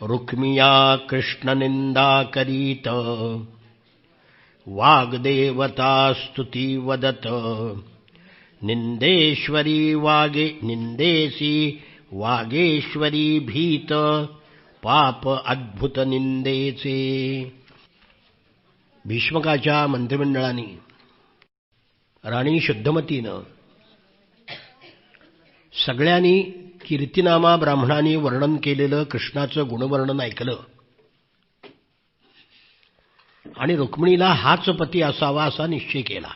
रुक्मिया कृष्ण निंदा करीत, वाग्देवता स्तुती वदत, निंदेश्वरी वागे निंदेसी वागेश्वरी भीत, पाप अद्भुत निंदेचे. भीष्मकाच्या मंत्रिमंडळाने राणी शुद्धमतीनं सगळ्यांनी कीर्तिनामा ब्राह्मणांनी वर्णन केलेलं कृष्णाचं गुणवर्णन ऐकलं आणि रुक्मिणीला हाच पती असावा असा निश्चय केला.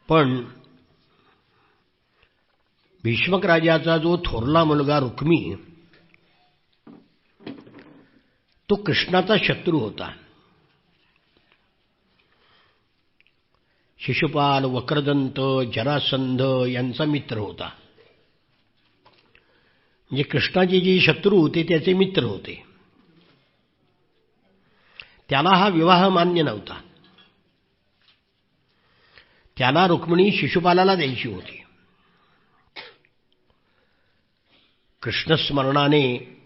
पण भीष्मक राजाचा जो थोरला मुलगा रुक्मी तो कृष्णाचा शत्रू होता. शिशुपाल, वक्रदंत, जरासंध यांचा मित्र होता. म्हणजे कृष्णाचे जे शत्रू होते त्याचे मित्र होते. त्याला हा विवाह मान्य नव्हता. त्याला रुक्मिणी शिशुपालाला द्यायची होती. कृष्णस्मरणाने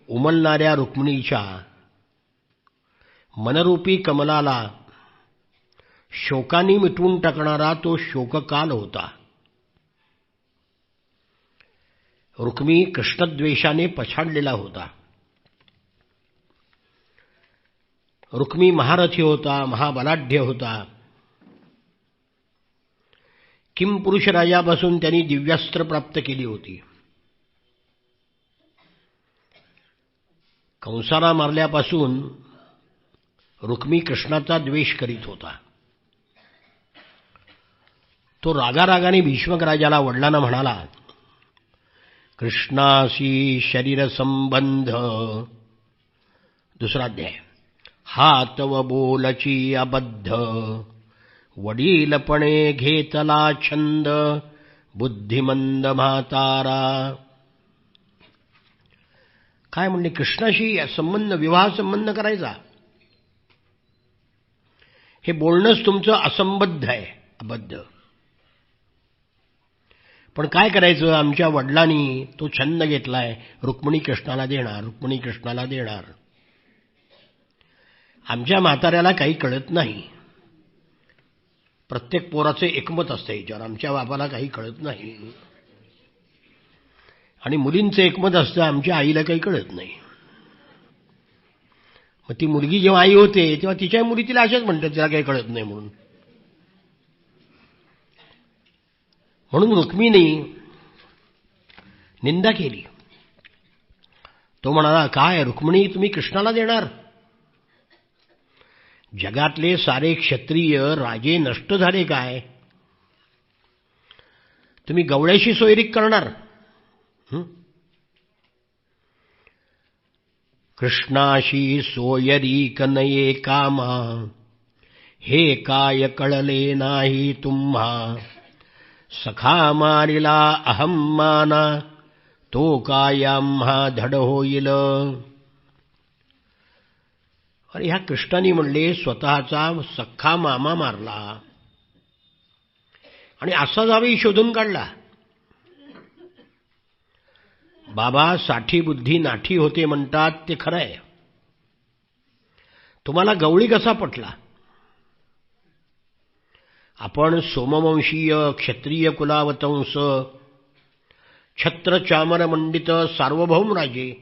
उमलणाऱ्या रुक्मिणीच्या मनरूपी कमलाला शोकाने मिटवून टाकणारा तो शोककाल होता. रुक्मी कृष्णद्वेषाने पछाडलेला होता. रुक्मी महारथी होता, महाबलाढ्य होता. किमपुरुष राजापासून त्यांनी दिव्यास्त्र प्राप्त केली होती. कंसाला मारल्यापासून रुक्मी कृष्णाचा द्वेष करीत होता. तो रागारागाने भीष्मक राजाला वडिलांना म्हणाला, कृष्णाशी शरीर संबंध. दुसरा अध्याय. हातव बोलची अबद्ध, वडीलपणे घेतला छंद, बुद्धिमंद म्हातारा. काय म्हणले, कृष्णाशी संबंध, विवाह संबंध करायचा, हे बोलणंच तुमचं असंबद्ध आहे, अबद्ध. पण काय करायचं, आमच्या वडिलांनी तो छंद घेतलाय, रुक्मिणी कृष्णाला देणार, रुक्मिणी कृष्णाला देणार. आमच्या म्हाताऱ्याला काही कळत नाही. प्रत्येक पोराचं एकमत असतं याच्यावर, आमच्या बापाला काही कळत नाही. आणि मुलींचं एकमत असतं, आमच्या आईला काही कळत नाही. मग ती मुलगी जेव्हा आई होते तेव्हा तिच्या मुली तिला अशाच म्हणतात, तिला काही कळत नाही म्हणून. म्हणून रुक्मिणी निंदा केली. तो म्हणाला, काय रुक्मिणी, तुम्ही कृष्णाला देणार? जगातले सारे क्षत्रिय राजे नष्ट झाले काय? तुम्ही गवळ्याशी सोयरीक करणार? कृष्णाशी सोयरीक नये कामा, हे काय कळले नाही तुम्हा. सखा मारिला अहम माना, तो काय आम्हा धड होईल. अरे ह्या कृष्णाने म्हणले स्वतःचा सख्खा मामा मारला आणि असा जावे शोधून काढला. बाबा साठी बुद्धी नाठी होते म्हणतात ते खरं आहे. तुम्हाला गवळी कसा पटला? आपण सोमवंशीय क्षत्रिय कुलावतंस, छत्र चामर मंडित सार्वभौम राजे,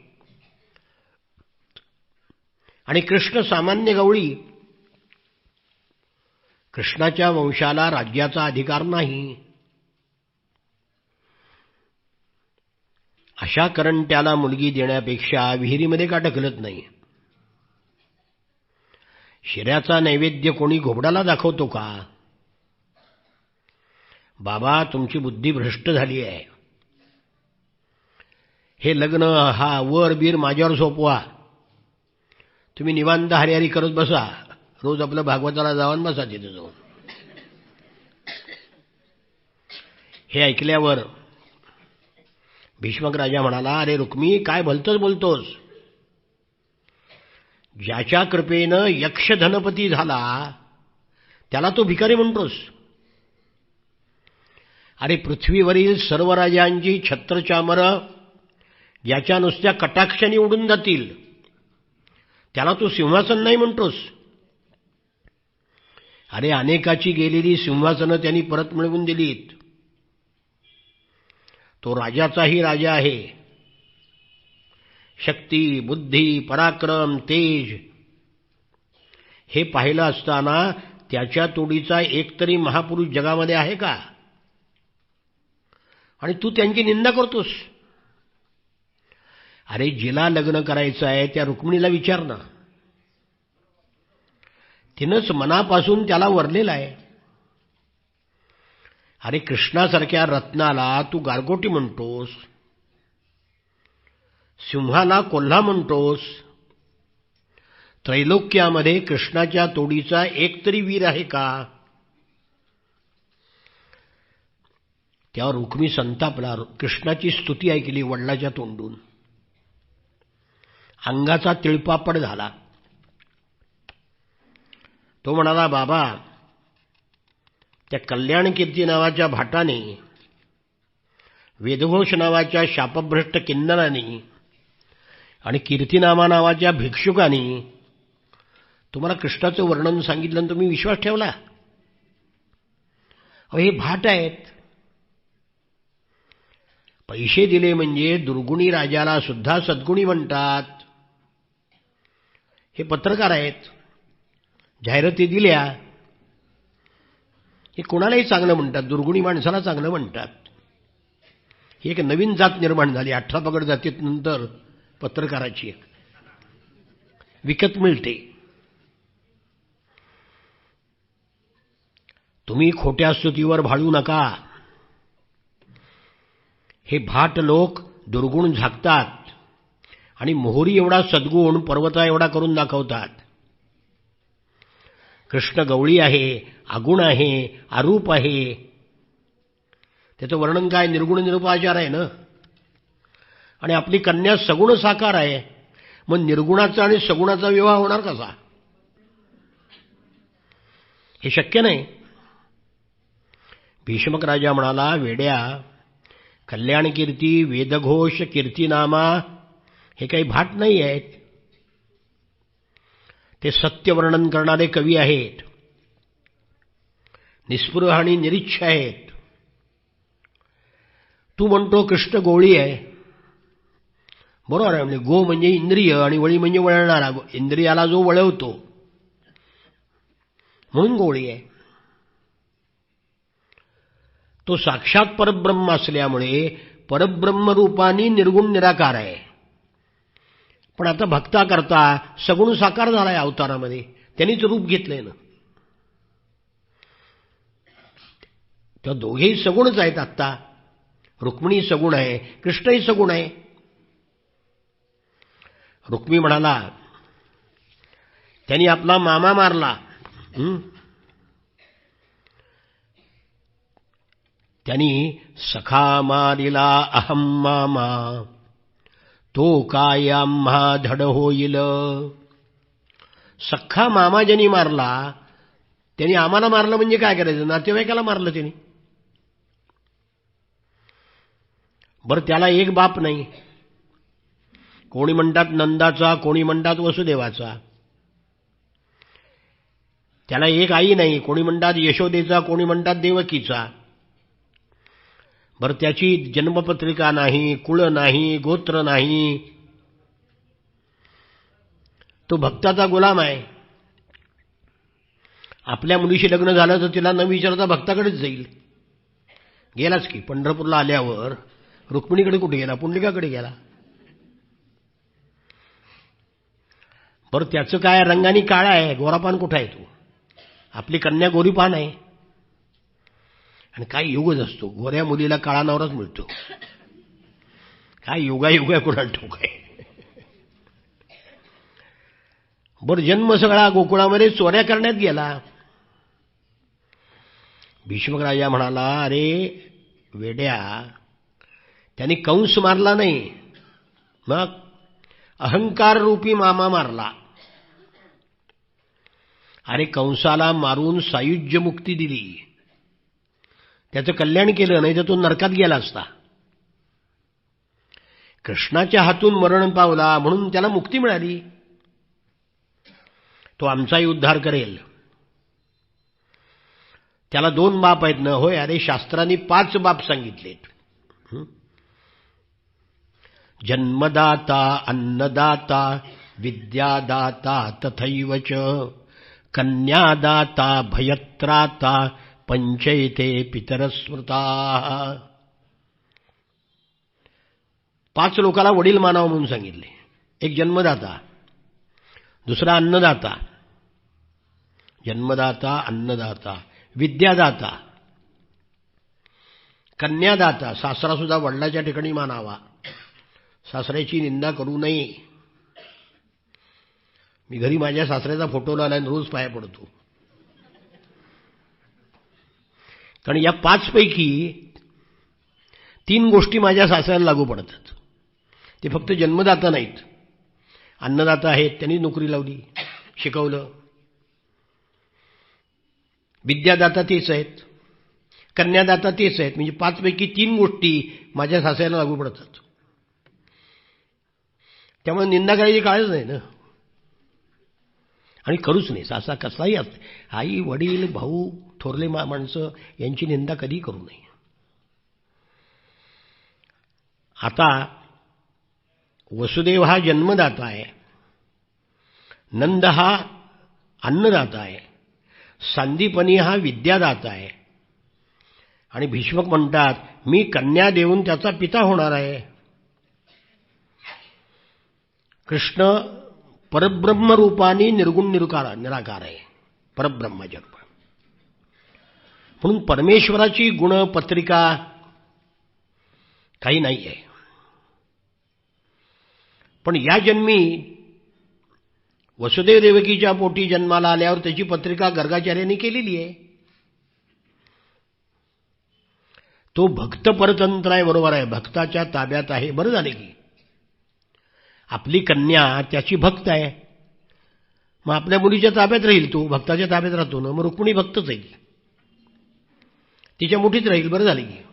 आणि कृष्ण सामान्य गवळी. कृष्णाच्या वंशाला राज्याचा अधिकार नाही. अशा करंट्याला मुलगी देण्यापेक्षा विहिरीमध्ये का ढकलत नाही? शिऱ्याचा नैवेद्य कोणी घोबडाला दाखवतो का? बाबा तुमची बुद्धी भ्रष्ट झाली आहे. हे लग्न हा वर बीर माझ्यावर सोपवा. तुम्ही निवांत हरिहरी करत बसा. रोज आपलं भागवताला जाऊन बसा तिथे जाऊन. हे ऐकल्यावर भीष्मक राजा म्हणाला, अरे रुक्मी, काय भलतंच बोलतोस? ज्याच्या कृपेनं यक्ष धनपती झाला त्याला तो भिकारी म्हणतोस? अरे पृथ्वीवरील सर्व राजांची छत्रचामर ज्याच्या नुसत्या कटाक्षाने उडून जातील त्याला तू सिंहासन नाही म्हणतोस. अरे अनेकाची गेलेली सिंहासनं त्यांनी परत मिळवून दिलीत. तो राजाचाही राजा आहे. शक्ती, बुद्धी, पराक्रम, तेज हे पाहिलं असताना त्याच्या तोडीचा एकतरी महापुरुष जगामध्ये आहे का? आणि तू त्यांची निंदा करतोस. अरे जिला लग्न करायचं आहे त्या रुक्मिणीला विचार ना. तिनंच मनापासून त्याला वरलेला आहे. अरे कृष्णासारख्या रत्नाला तू गारगोटी म्हणतोस, सिंहाला कोल्हा म्हणतोस. त्रैलोक्यामध्ये कृष्णाच्या तोडीचा एकतरी वीर आहे का? त्यावर रुक्मी संतापला. कृष्णाची स्तुती ऐकली वडिलाच्या तोंडून. अंगाचा तिळपापड झाला. तो म्हणाला, बाबा त्या कल्याण कीर्ती नावाच्या भाटाने, वेदघोष नावाच्या शापभ्रष्ट किन्नरांनी आणि कीर्तिनामा नावाच्या भिक्षुकांनी तुम्हाला कृष्णाचं वर्णन सांगितलं आणि तुम्ही विश्वास ठेवला. हे भाट आहेत. पैसे दिले म्हणजे दुर्गुणी राजाला सुद्धा सद्गुणी म्हणतात. हे पत्रकार आहेत, जाहिराती दिल्या, हे कोणालाही चांगलं म्हणतात, दुर्गुणी माणसाला चांगलं म्हणतात. ही एक नवीन जात निर्माण झाली 18 पगड जातीत नंतर पत्रकाराची. विकत मिळते. तुम्ही खोट्या स्तुतीवर भाळू नका. हे भाट लोक दुर्गुण झाकतात आणि मोहरी एवढा सद्गुण पर्वता एवढा करून दाखवतात. कृष्ण गवळी आहे, अगुण आहे, अरूप आहे. त्याचं वर्णन काय? निर्गुण निरुपाचार आहे ना. आणि आपली कन्या सगुण साकार आहे. मग निर्गुणाचा आणि सगुणाचा विवाह होणार कसा? हे शक्य नाही. भीष्मक राजा म्हणाला, वेड्या, कल्याण कीर्ती, वेदघोष, कीर्तिनामा हे काही भाट नाही आहेत. ते सत्यवर्णन करणारे कवी आहेत, निस्पृह आणि निरीच्छ आहेत. तू म्हणतो कृष्ण गोळी आहे. बरोबर आहे. म्हणजे गो म्हणजे इंद्रिय आणि वळी म्हणजे वळणारा. इंद्रियाला जो वळवतो म्हणून गोळी आहे. तो साक्षात परब्रह्म असल्यामुळे परब्रह्म रूपाने निर्गुण निराकार आहे. पण आता भक्ता करता सगुण साकार झालाय अवतारामध्ये. त्यांनीच रूप घेतलंय ना. त्या दोघेही सगुणच आहेत. आत्ता रुक्मिणी सगुण आहे, कृष्णही सगुण आहे. रुक्मी म्हणाला, त्यांनी आपला मामा मारला. त्यांनी सखा मारिला अहम मामा, तो काय आम्हा धड होईल. सख्खा मामा ज्यांनी मारला त्यांनी आम्हाला मारलं म्हणजे काय करायचं? नातेवाईकाला मारलं त्यांनी. बरं त्याला एक बाप नाही. कोणी म्हणतात नंदाचा, कोणी म्हणतात वसुदेवाचा. त्याला एक आई नाही. कोणी म्हणतात यशोदेचा, कोणी म्हणतात देवकीचा. बरं त्याची जन्मपत्रिका नाही, कुळ नाही, गोत्र नाही. तो भक्ताचा गुलाम आहे. आपल्या मुलीशी लग्न झालं तर तिला न विचारता भक्ताकडेच जाईल. गेलाच की. पंढरपूरला आल्यावर रुक्मिणीकडे कुठे गेला? पुंडलिकाकडे गेला. बरं त्याचं काय? रंगाने काळा आहे, गोरापान कुठं आहे? तू आपली कन्या गोरीपान आहे. आणि काय युगच असतो, गोऱ्या मुलीला काळा नवराच मिळतो. काय युगा कुणाला ठाऊक आहे. बरं जन्म सगळा गोकुळामध्ये चोऱ्या करण्यात गेला. भीष्मक राजा म्हणाला, अरे वेड्या, त्यांनी कंस मारला नाही, मग अहंकार रूपी मामा मारला. अरे कंसाला मारून सायुज्य मुक्ती दिली, त्याचं कल्याण केलं, नाही तर तो नरकात गेला असता. कृष्णाच्या हातून मरण पावला म्हणून त्याला मुक्ती मिळाली. तो आमचाही उद्धार करेल. त्याला 2 बाप आहेत ना. होय, अरे शास्त्रांनी 5 बाप सांगितलेत. जन्मदाता, अन्नदाता, विद्यादाता, तथैव च कन्यादाता, भयत्राता, पंचैते पितरस्मृताः. 5 लोकाला वडील मानावं म्हणून सांगितले. एक जन्मदाता, दुसरा अन्नदाता, जन्मदाता, अन्नदाता, विद्यादाता, कन्यादाता. सासरा सुद्धा वडिलाच्या ठिकाणी मानावा, सासऱ्याची निंदा करू नये. मी घरी माझ्या सासऱ्याचा फोटो लावला आणि रोज पाया पडतो. कारण या 5 पैकी 3 गोष्टी माझ्या सासऱ्याला लागू पडतात. ते फक्त जन्मदाता नाहीत. अन्नदाता आहेत, त्यांनी नोकरी लावली, शिकवलं. विद्यादाता तेच आहेत, कन्यादाता तेच आहेत. म्हणजे 5 पैकी 3 गोष्टी माझ्या सासऱ्याला लागू पडतात. त्यामुळे निंदा करायची काळच नाही ना, आणि करूच नाही. सासा कसाही असते, आई वडील भाऊ थोरले माणसं यांची निंदा कधी करू नये. आता वसुदेव हा जन्मदाता आहे, नंद हा अन्नदाता आहे, सांदीपनी हा विद्यादाता आहे, आणि भीष्मक म्हणतात मी कन्या देऊन त्याचा पिता होणार आहे. कृष्ण परब्रह्म रूपाने निर्गुण निराकार आहे, परब्रह्माच्या रूपाने. म्हणून परमेश्वराची गुणपत्रिका काही नाही आहे. पण या जन्मी वसुदेव देवकीच्या पोटी जन्माला आल्यावर त्याची पत्रिका गर्गाचार्यांनी केलेली आहे. तो भक्त परतंत्र आहे, बरोबर आहे, भक्ताच्या ताब्यात आहे. बरं झाले की आपली कन्या त्याची भक्त आहे, मग आपल्या मुलीच्या ताब्यात राहील, तो भक्ताच्या ताब्यात राहतो ना. मग रुक्मिणी भक्तच आहे, तिच्या मुठीत राहील. बरं झाले की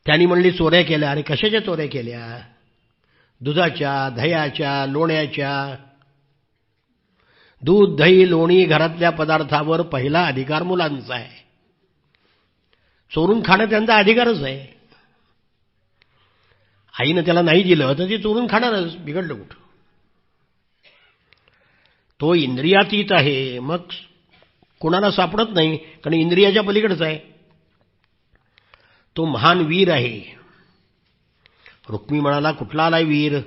त्यांनी म्हणली चोऱ्या केल्या. अरे कशाच्या चोऱ्या केल्या? दुधाच्या, दह्याच्या, लोण्याच्या. दूध, दही, लोणी घरातल्या पदार्थावर पहिला अधिकार मुलांचा आहे. चोरून खाणं त्यांचा अधिकारच आहे. आईनं त्याला नाही दिलं तर ते चोरून खाणारच, बिघडलं कुठं. तो इंद्रियातीत आहे, मग कोणाला सापडत नाही, कारण इंद्रियाच्या पलीकडेच आहे. तो महान वीर आहे. रुक्मी म्हणाला कुठला आलाय वीर?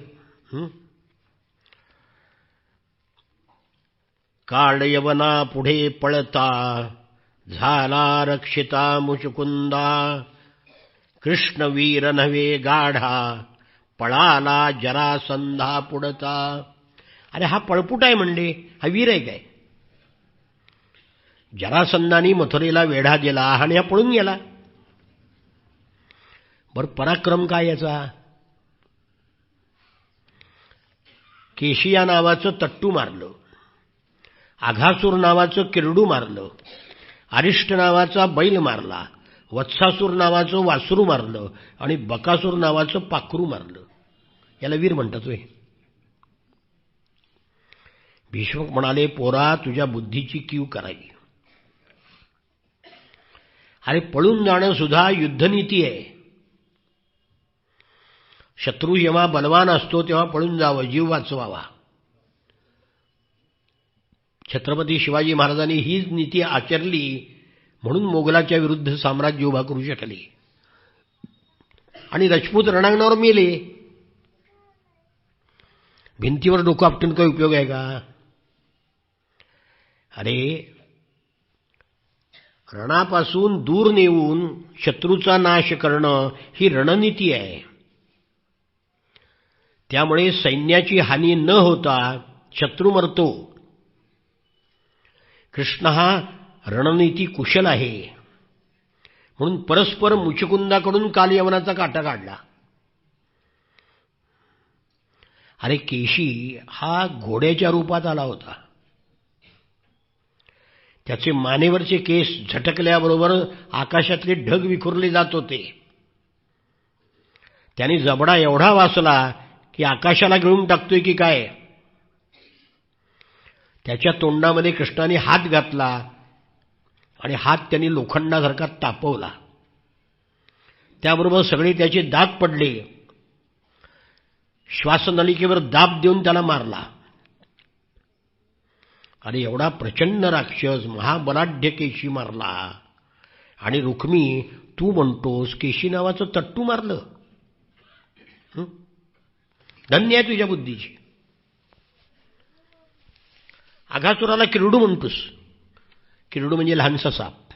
काळ यवना पुढे पळता, झाला रक्षिता मुचुकुंदा. कृष्णवीर नव्हे गाढा, पळाला जरासंधा पुढता. अरे हा पळपुट आहे म्हणले, हा वीर आहे काय? जरासंधानी मथुरेला वेढा दिला आणि हा पळून गेला. बरं पराक्रम काय याचा? केशिया नावाचं तट्टू मारलं, आघासूर नावाचं किरडू मारलं, अरिष्ट नावाचा बैल मारला, वत्सासूर नावाचं वासरू मारलं आणि बकासूर नावाचं पाखरू मारलं. याला वीर म्हणतात होय? भीष्मक म्हणाले पोरा तुझ्या बुद्धीची कीव करावी. अरे पळून जाणं सुद्धा युद्धनीती आहे. शत्रू जेव्हा बलवान असतो तेव्हा पळून जावं, जीव वाचवावा. छत्रपती शिवाजी महाराजांनी हीच नीती आचरली म्हणून मोगलाच्या विरुद्ध साम्राज्य उभा करू शकले आणि राजपूत रणांगणावर मेले. भिंतीवर डोकं आपटून काही उपयोग आहे का? अरे रणापासून दूर नेऊन शत्रूचा नाश करणं ही रणनीती आहे. त्यामुळे सैन्याची हानी न होता शत्रू मरतो. कृष्ण हा रणनीती कुशल आहे म्हणून परस्पर मुचकुंदाकडून काल यवनाचा काटा काढला. अरे केशी हा घोड्याच्या रूपात आला होता. त्याचे मानेवरचे केस झटकल्याबरोबर आकाशातले ढग विखुरले जात होते त्यांनी जबडा एवढा वाचला की आकाशाला गिळून टाकतोय की काय. त्याच्या तोंडामध्ये कृष्णाने हात घातला आणि हात त्यांनी लोखंडासारखा तापवला. त्याबरोबर सगळे त्याचे दात पडले. श्वासनलिकेवर दाब देऊन त्याला मारला. अरे एवढा प्रचंड राक्षस महाबलाढ्य केशी मारला आणि रुक्मी तू म्हणतोस केशी नावाचं तट्टू मारलं. धन्य आहे तुझ्या बुद्धीची. अघासुराला किरडू म्हणतोस. किरडू म्हणजे लहानसा साप.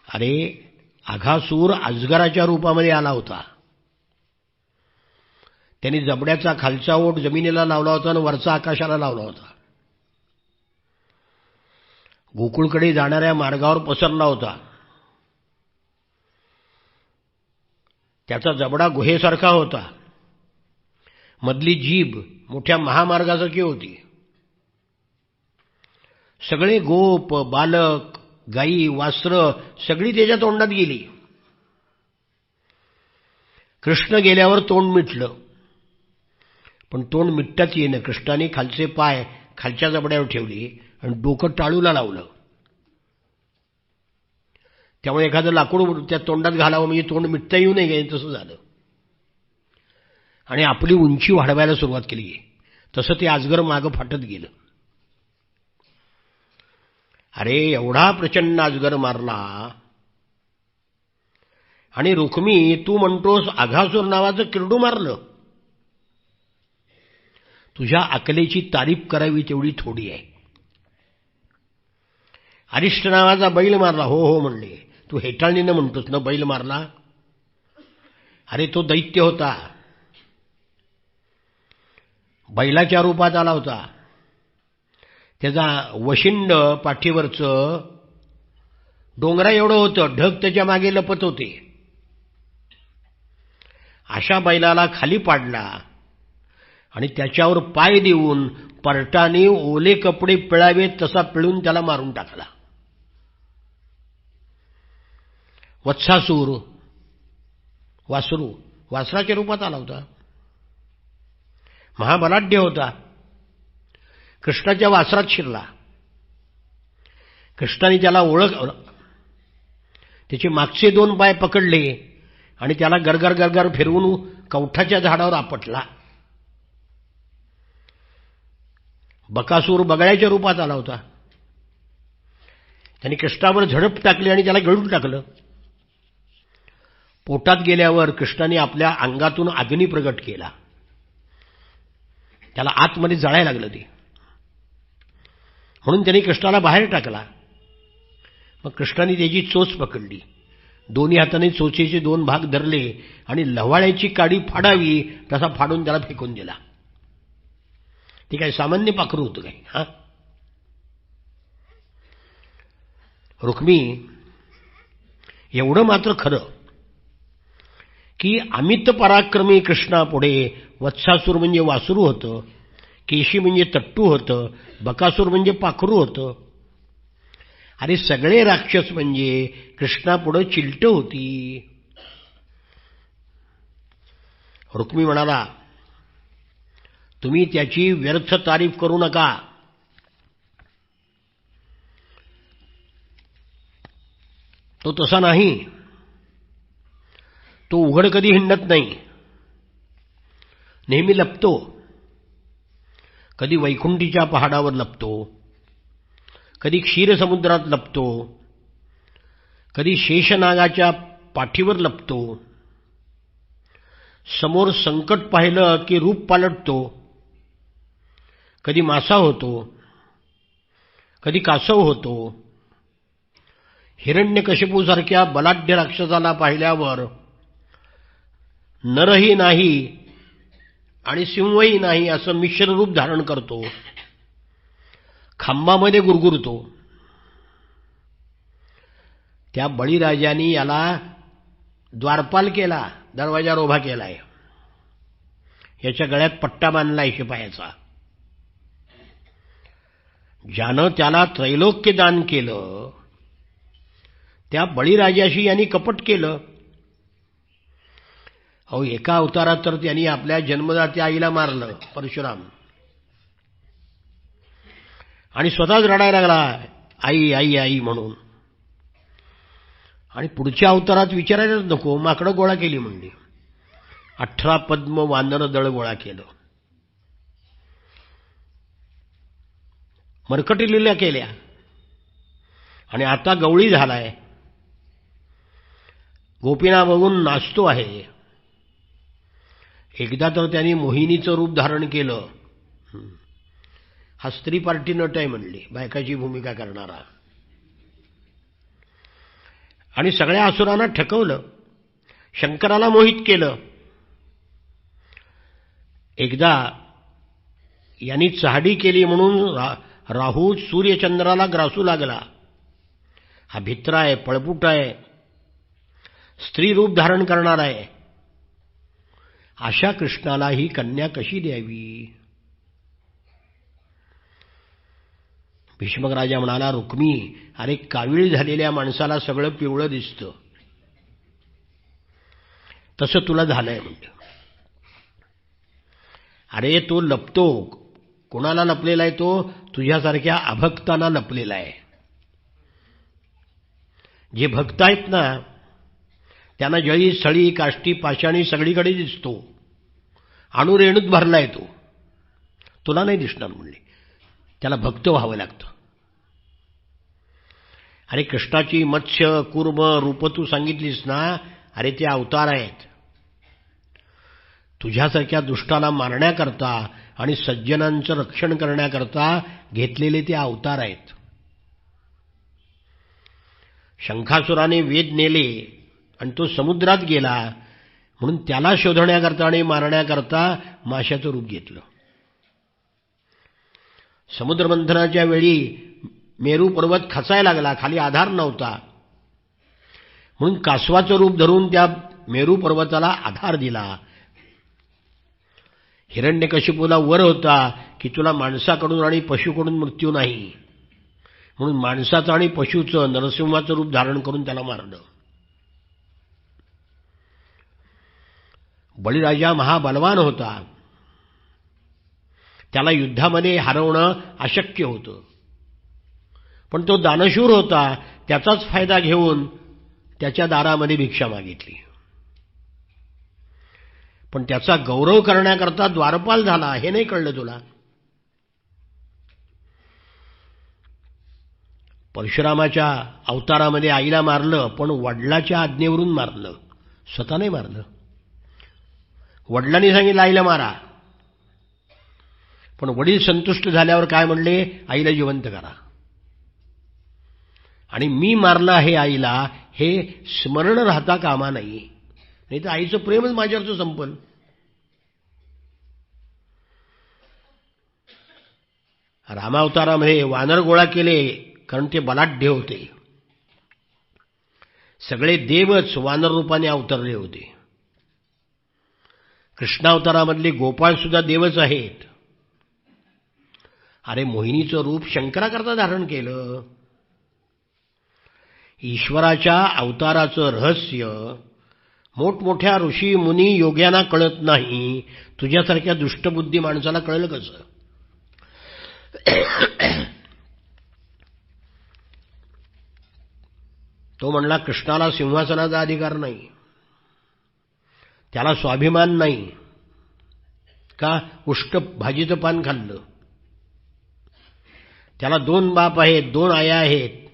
अरे अघासूर अजगराच्या रूपामध्ये आला होता. त्यांनी जबड्याचा खालचा ओठ जमिनीला लावला होता आणि वरचा आकाशाला लावला होता. गोकुळकडे जाणाऱ्या मार्गावर पसरला होता. त्याचा जबडा गुहेसारखा होता. मधली जीभ मोठ्या महामार्गासारखी होती. सगळे गोप बालक गाई वासरं सगळी त्याच्या तोंडात गेली. कृष्ण गेल्यावर तोंड मिटलं, पण तोंड मिटताच येईना. कृष्णाने खालचे पाय खालच्या जबड्यावर ठेवली आणि डोकं टाळूला लावलं. त्यामुळे एखादं लाकूड त्या तोंडात घालावं म्हणजे तोंड मिटता येऊ नये तसं झालं. आणि आपली उंची वाढवायला सुरुवात केली. तसं ते अजगर मागं फाटत गेलं. अरे एवढा प्रचंड अजगर मारला आणि रुक्मी तू म्हणतोस अघासूर नावाचं किरडू मारलं. तुझ्या अकलेची तारीफ करावी तेवढी थोडी आहे. अरिष्ट नावाचा बैल मारला. हो हो म्हणले. तू हेटाळणीनं म्हणतोस ना बैल मारला. अरे तो दैत्य होता. बैलाच्या रूपात आला होता. त्याचा वशिंड पाठीवरचं डोंगरा एवढं होतं. ढग त्याच्या मागे लपत होते. अशा बैलाला खाली पाडला आणि त्याच्यावर पाय देऊन परटाने ओले कपडे पिळावेत तसा पिळून त्याला मारून टाकला. वत्सासूर वासरू वासराच्या रूपात आला होता. महाबलाढ्य होता. कृष्णाच्या वासरात शिरला. कृष्णाने त्याला ओळखलं. त्याचे मागचे 2 पाय पकडले आणि त्याला गरगर गरगर फिरवून कवठाच्या झाडावर आपटला. बकासूर बगळ्याच्या रूपात आला होता. त्यांनी कृष्णावर झडप टाकली आणि त्याला गिळून टाकलं. पोटात गेल्यावर कृष्णाने आपल्या अंगातून अग्नी प्रगट केला. त्याला आतमध्ये जळायला लागलं ते. म्हणून त्यांनी कृष्णाला बाहेर टाकला. मग कृष्णाने त्याची चोच पकडली. दोन्ही हाताने चोचेचे 2 भाग धरले आणि लव्हाळ्याची काडी फाडावी तसा फाडून त्याला फेकून दिला. ते काय सामान्य पाखरू होतं काय? हा रुक्मी एवढं मात्र खरं की अमित पराक्रमी कृष्णापुढे वत्सासूर म्हणजे वासरू होतं, केशी म्हणजे तट्टू होतं, बकासूर म्हणजे पाखरू होतं. अरे सगळे राक्षस म्हणजे कृष्णापुढे चिलटं होती. रुक्मी म्हणाला तुम्ही त्याची व्यर्थ तारीफ करू नका. तो तसा नाही. तो उघड कधी हिंडत नाही. नेहमी लपतो. कधी वैकुंठीच्या पहाडावर लपतो, कधी क्षीरसमुद्रात लपतो, कधी शेषनागाच्या पाठीवर लपतो. समोर संकट पाहिलं की रूप पालटतो. कधी मासा होतो, कधी कासव होतो. हिरण्यकशिपूसारख्या बलाढ्य राक्षसाला पाहिल्यावर नरही नाही आणि सिंहही नाही असं मिश्र रूप धारण करतो. खांबामध्ये गुरगुरतो. त्या बळीराजाने याला द्वारपाल केला, दरवाजावर उभा केलाय. याच्या गळ्यात पट्टा बांधलाय शिपायाचा. ज्यानं त्याला त्रैलोक्य दान केलं त्या बळीराजाशी यांनी कपट केलं. अहो, एका अवतारात तर त्यांनी आपल्या जन्मदात्या आईला मारलं, परशुराम, आणि स्वतःच रडायला लागला, आई आई आई म्हणून. आणि पुढच्या अवतारात विचारायलाच नको, माकडं गोळा केली म्हणली. 18 पद्म वानर दळ गोळा केलं, मरकटी लिल्या केल्या, आणि आता गवळी झालाय, गोपीना बघून नाचतो आहे. एकदा तर त्यांनी मोहिनीचं रूप धारण केलं. हा स्त्री पार्टी नट आहे म्हणली, बायकाची भूमिका करणारा, आणि सगळ्या असुरांना ठकवलं, शंकराला मोहित केलं. एकदा यांनी चहाडी केली म्हणून राहू सूर्यचंद्राला ग्रासू लागला. हा भित्रा आहे, पळपुट आहे, स्त्री रूप धारण करणार आहे. अशा कृष्णाला ही कन्या कशी द्यावी? भीष्मक राजा म्हणाला, रुक्मी, अरे कावीळ झालेल्या माणसाला सगळं पिवळं दिसतं, तसं तुला झालंय म्हणजे. अरे तो लपतो, कोणाला लपलेला आहे तो? तुझ्यासारख्या अभक्तांना लपलेला आहे. जे भक्त आहेत ना, त्यांना जळी सळी काष्टी पाषाणी सगळीकडे दिसतो, अणुरेणूत भरलाय तो, तुला नाही दिसणार म्हणले. त्याला भक्त व्हावं लागतं. अरे कृष्णाची मत्स्य कूर्म रूप तू सांगितलीस ना, अरे ते अवतार आहेत. तुझ्यासारख्या दुष्टाला मारण्याकरता आणि सज्जनांचं रक्षण करण्याकरता घेतलेले ते अवतार आहेत. शंखासुराने वेद नेले आणि तो समुद्रात गेला, म्हणून त्याला शोधण्याकरता आणि मारण्याकरता माशाचं रूप घेतलं. समुद्रमंथनाच्या वेळी मेरू पर्वत खचायला लागला, खाली आधार नव्हता, म्हणून कासवाचं रूप धरून त्या मेरू पर्वताला आधार दिला. हिरण्यकशिपूला वर होता की तुला माणसाकडून आणि पशूकडून मृत्यू नाही, म्हणून माणसाचं आणि पशूचं नरसिंहाचं रूप धारण करून त्याला मारलं. बळीराजा महाबलवान होता, त्याला युद्धामध्ये हरवणं अशक्य होतं, पण तो दानशूर होता, त्याचाच फायदा घेऊन त्याच्या दारामध्ये भिक्षा मागितली. पण त्याचा गौरव करण्याकरता द्वारपाल झाला, हे नाही कळलं तुला? परशुरामाच्या अवतारामध्ये आईला मारलं, पण वडिलाच्या आज्ञेवरून मारलं, स्वतः नाही मारलं. वडिलांनी सांगितलं आईला मारा, पण वडील संतुष्ट झाल्यावर काय म्हणले, आईला जिवंत करा. आणि मी मारलं आहे आईला, हे स्मरण राहता कामा नाही, नाही तर आईचं प्रेमच माझ्यावरचं संपल. रामावतारामध्ये वानर गोळा केले, कारण ते बलाढ्य होते. सगळे देवच वानर रूपाने अवतरले होते. कृष्णावतारामधले गोपाळ सुद्धा देवच आहेत. अरे मोहिनीचं रूप शंकराकरता धारण केलं. ईश्वराच्या अवताराचं रहस्य मोठमोठ्या ऋषी मुनी योग्यांना कळत नाही, तुझ्यासारख्या दुष्टबुद्धी माणसाला कळलं कसं? तो म्हणला कृष्णाला सिंहासनाचा अधिकार नाही, त्याला स्वाभिमान नाही का? उष्ट भाजीचं पान खाल्लं. त्याला 2 बाप आहेत, 2 आया आहेत,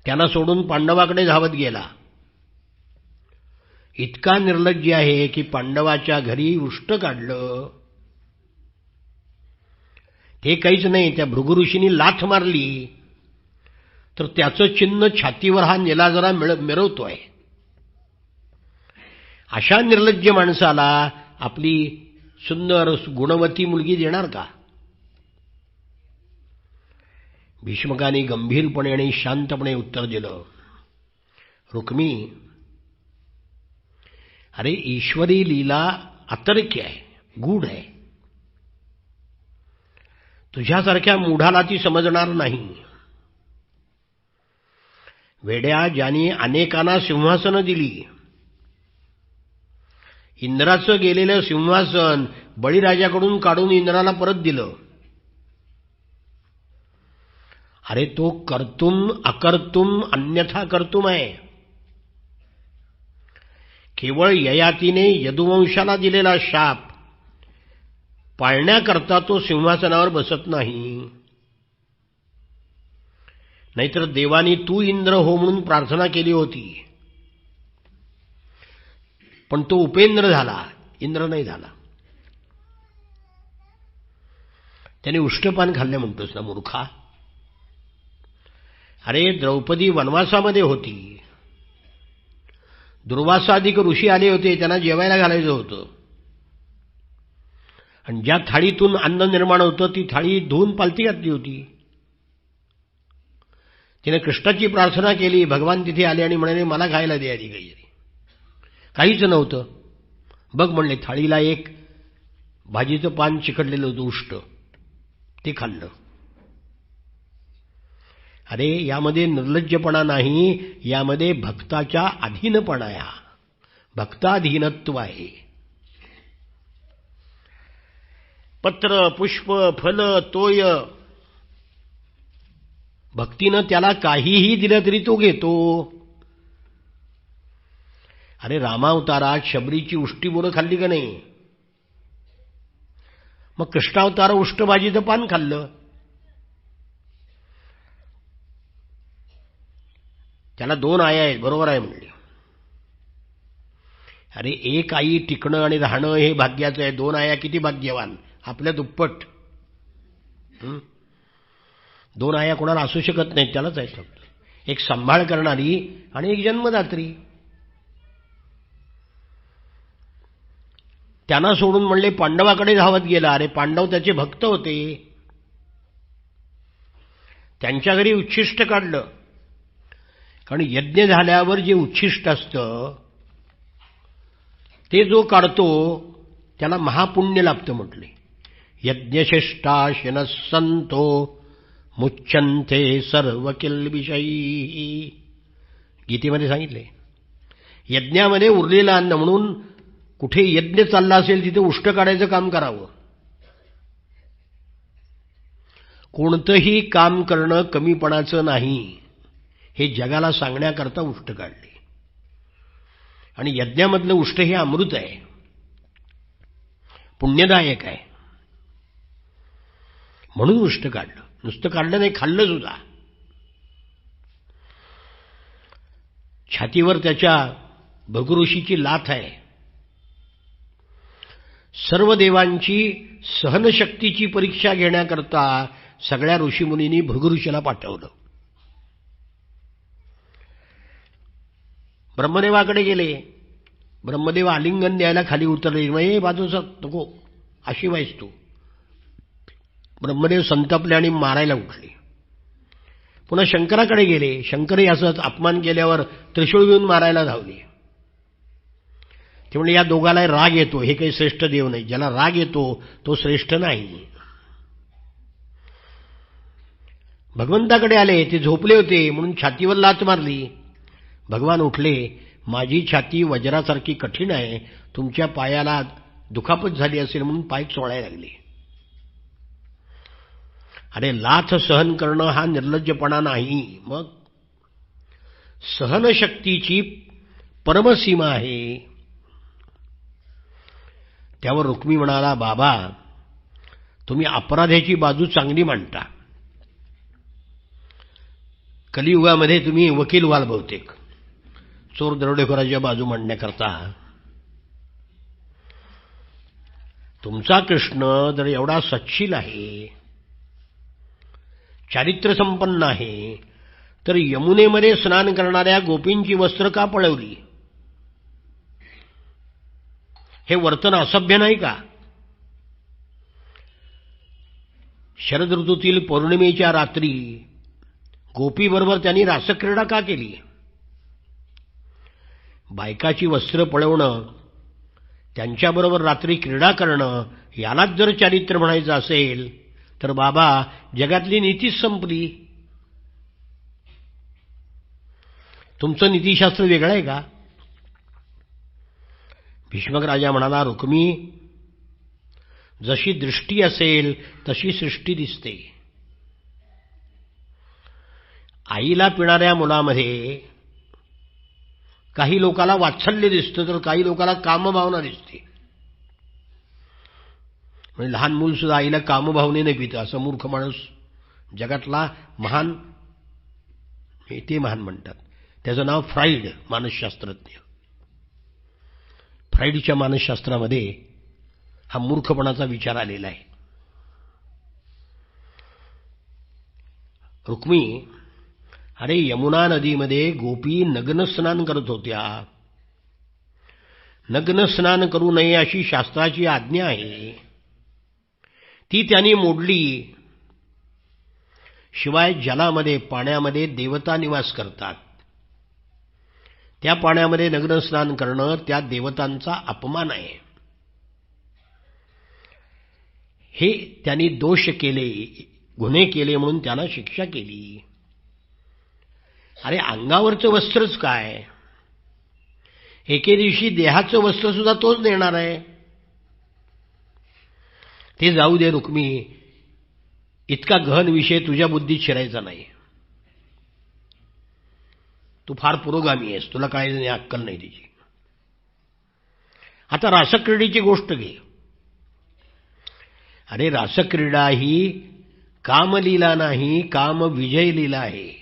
त्यांना सोडून पांडवाकडे धावत गेला. इतका निर्लज्ज आहे की पांडवाच्या घरी उष्ट काढलं. ते काहीच नाही, त्या भृगु ऋषींनी लाथ मारली तर त्याचं चिन्ह छातीवर हा निलाजरा मिरवतोय. अशा निर्लज्ज माणसाला आपली सुंदर गुणवती मुलगी देणार का? भीष्मकाने गंभीरपणे आणि शांतपणे उत्तर दिलं, रुक्मी, अरे ईश्वरी लीला अतर्क्य आहे, गूढ आहे. तुझ्यासारख्या मूढाला ती समजणार नाही. वेड्या, ज्यांनी अनेकांना सिंहासनं दिली, इंद्राचं गेलेलं सिंहासन बळीराजाकडून काढून इंद्राला परत दिलं. अरे तो कर्तुम अकर्तुम अन्यथा कर्तुम आहे. केवळ ययातीने यदुवंशाला दिलेला शाप पाळण्याकरता तो सिंहासनावर बसत नाही. नाहीतर देवानी तू इंद्र हो म्हणून प्रार्थना केली होती, पण तो उपेंद्र झाला, इंद्र नाही झाला. त्याने उष्टपान खाल्ले म्हणतोस ना मूर्खा. अरे द्रौपदी वनवासामध्ये होती, दुर्वासाधिक ऋषी आले होते, त्यांना जेवायला घालायचं होतं, आणि ज्या थाळीतून अन्न निर्माण होतं ती थाळी धुवून पालती घातली होती. तिने कृष्णाची प्रार्थना केली. भगवान तिथे आले आणि म्हणाले मला खायला दे आधी काहीतरी. काहीच नव्हतं. बघ म्हणले थाळीला एक भाजीचं पान चिकटलेलं होतं उष्ट, ते खाल्लं. अरे यामध्ये निर्लज्जपणा नाही, यामध्ये भक्ताच्या अधीनपणा आहे. भक्ताधीनत्व आहे. पत्र पुष्प फल तोय, भक्तीनं त्याला काहीही दिलं तरी तो घेतो. अरे रामावतारात शबरीची उष्टी बोरं खाल्ली का नाही? मग कृष्णावतार उष्टभाजीचं पान खाल्लं. त्याला 2 आया आहेत, बरोबर आहे म्हणले. अरे एक आई टिकणं आणि राहणं हे भाग्याचं आहे. 2 आया किती भाग्यवान, आपल्या दुप्पट. 2 आया कोणाला असू शकत नाहीत, त्यालाच आहे फक्त. एक सांभाळ करणारी आणि एक जन्मदात्री. त्यांना सोडून म्हणले पांडवाकडे धावत गेला. अरे पांडव त्याचे भक्त होते, त्यांच्या घरी उच्छिष्ट काढलं. कारण यज्ञ झाल्यावर जे उच्छिष्ट असतं ते जो काढतो त्याला महापुण्य लाभतं म्हटले. यज्ञशिष्टाशिनः संतो मुच्यन्ते सर्व किल्बिषैः, गीतेमध्ये सांगितले. यज्ञामध्ये उरलेलं अन्न, म्हणून कुठे यज्ञ चालला असेल तिथे उष्ट काढायचं काम करावं. कोणतंही काम करणं कमीपणाचं नाही हे जगाला सांगण्याकरता उष्ट काढले. आणि यज्ञामधलं उष्ट हे अमृत आहे, पुण्यदायक आहे, म्हणून उष्ट काढलं. नुसतं काढलं नाही, खाल्लं सुद्धा. छातीवर त्याच्या भगुऋषीची लाथ आहे. सर्व देवांची सहनशक्तीची परीक्षा घेण्याकरता सगळ्या ऋषीमुनींनी भृगुऋषीला पाठवलं. ब्रह्मदेवाकडे गेले. ब्रह्मदेव आलिंगन द्यायला खाली उतरले. मग बाजूचा नको अशी वाईस तू. ब्रह्मदेव संतापले आणि मारायला उठले. पुन्हा शंकराकडे गेले. शंकरही असंच अपमान केल्यावर त्रिशूळ घेऊन मारायला धावले. ते म्हणजे या दोघाला राग येतो, हे काही श्रेष्ठ देव नाही. ज्याला राग येतो तो श्रेष्ठ नाही. भगवंताकडे आले. ते झोपले होते म्हणून छातीवर लाथ मारली. भगवान उठले. माझी छाती वज्रासारखी कठीण आहे, तुमच्या पायाला दुखापत झाली असेल म्हणून पाय चोळायला लागले. अरे लाथ सहन करणं हा निर्लज्जपणा नाही, मग सहनशक्तीची परमसीमा आहे. त्यावर रुक्मी म्हणाला, बाबा तुम्ही अपराध्याची बाजू चांगली मांडता. कलियुगामध्ये तुम्ही वकील व्हाल बहुतेक, चोर दरोडेखोराच्या बाजू मांडण्याकरता. तुमचा कृष्ण जर एवढा सच्छील आहे, चारित्र्य संपन्न आहे, तर यमुनेमध्ये स्नान करणाऱ्या गोपींची वस्त्र का पळवली? हे वर्तन असभ्य नाही का? शरद ऋतूतील पौर्णिमेच्या रात्री गोपीबरोबर त्यांनी रासक्रीडा का केली? बायकाची वस्त्र पळवणं, त्यांच्याबरोबर रात्री क्रीडा करणं, यालाच जर चारित्र्य म्हणायचं असेल तर बाबा जगातली नीतीच संपली. तुमचं नीतिशास्त्र वेगळं आहे का? भीष्मक राजा म्हणाला, रुक्मी, जशी दृष्टी असेल तशी सृष्टी दिसते. आईला पिणाऱ्या मुलामध्ये काही लोकांना वात्सल्य दिसतं, तर काही लोकांना कामभावना दिसते. म्हणजे लहान मूल सुद्धा आईला कामभावनेने पितं, असं मूर्ख माणूस जगातला महान, ते महान म्हणतात. त्याचं नाव फ्राईड, मानसशास्त्रज्ञ. फ्राईडच्या मानसशास्त्रामध्ये हा मूर्खपणाचा विचार आलेला आहे. रुक्मी, अरे यमुना नदीमध्ये गोपी नग्न स्नान करत होत्या. नग्न स्नान करू नये अशी शास्त्राची आज्ञा आहे, ती त्यांनी मोडली. शिवाय जलामध्ये, पाण्यामध्ये देवता निवास करतात. त्या पाण्यामध्ये नग्न स्नान करणं त्या देवतांचा अपमान आहे. हे त्यांनी दोष केले, गुन्हे केले म्हणून त्यांना शिक्षा केली. अरे अंगावरचं वस्त्रच काय, एके दिवशी देहाचं वस्त्र सुद्धा तोच देणार आहे. ते जाऊ दे रुक्मी, इतका गहन विषय तुझ्या बुद्धीत शिरायचा नाही. तू फार पुरोगामी आहेस, तुला काय अक्कल नाही तिची. आता रासक्रीडेची गोष्ट घे. अरे रासक्रीडा ही कामलीला नाही, काम विजय लीला आहे.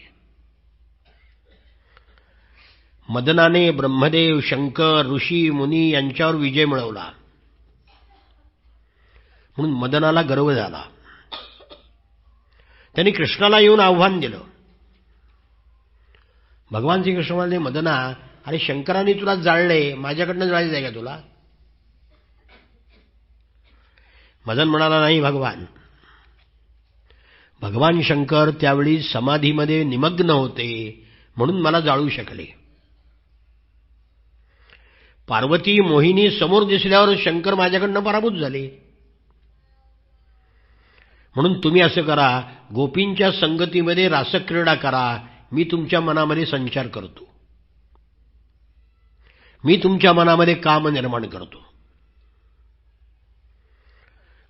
मदनाने ब्रह्मदेव, शंकर, ऋषी, मुनी यांच्यावर विजय मिळवला, म्हणून मदनाला गर्व झाला. त्यांनी कृष्णाला येऊन आव्हान दिलं. भगवान श्रीकृष्ण म्हणाले, मदना, अरे शंकरांनी तुला जाळले, माझ्याकडनं जाळायचं आहे का तुला? मदन म्हणाला, नाही भगवान. भगवान शंकर त्यावेळी समाधीमध्ये निमग्न होते, म्हणून मला जाळू शकले. पार्वती, मोहिनी समोर दिसल्यावर शंकर माझ्याकडनं पराभूत झाले. म्हणून तुम्ही असं करा, गोपींच्या संगतीमध्ये रासक्रीडा करा, मी तुमच्या मनामध्ये संचार करतो, मी तुमच्या मनामध्ये काम निर्माण करतो.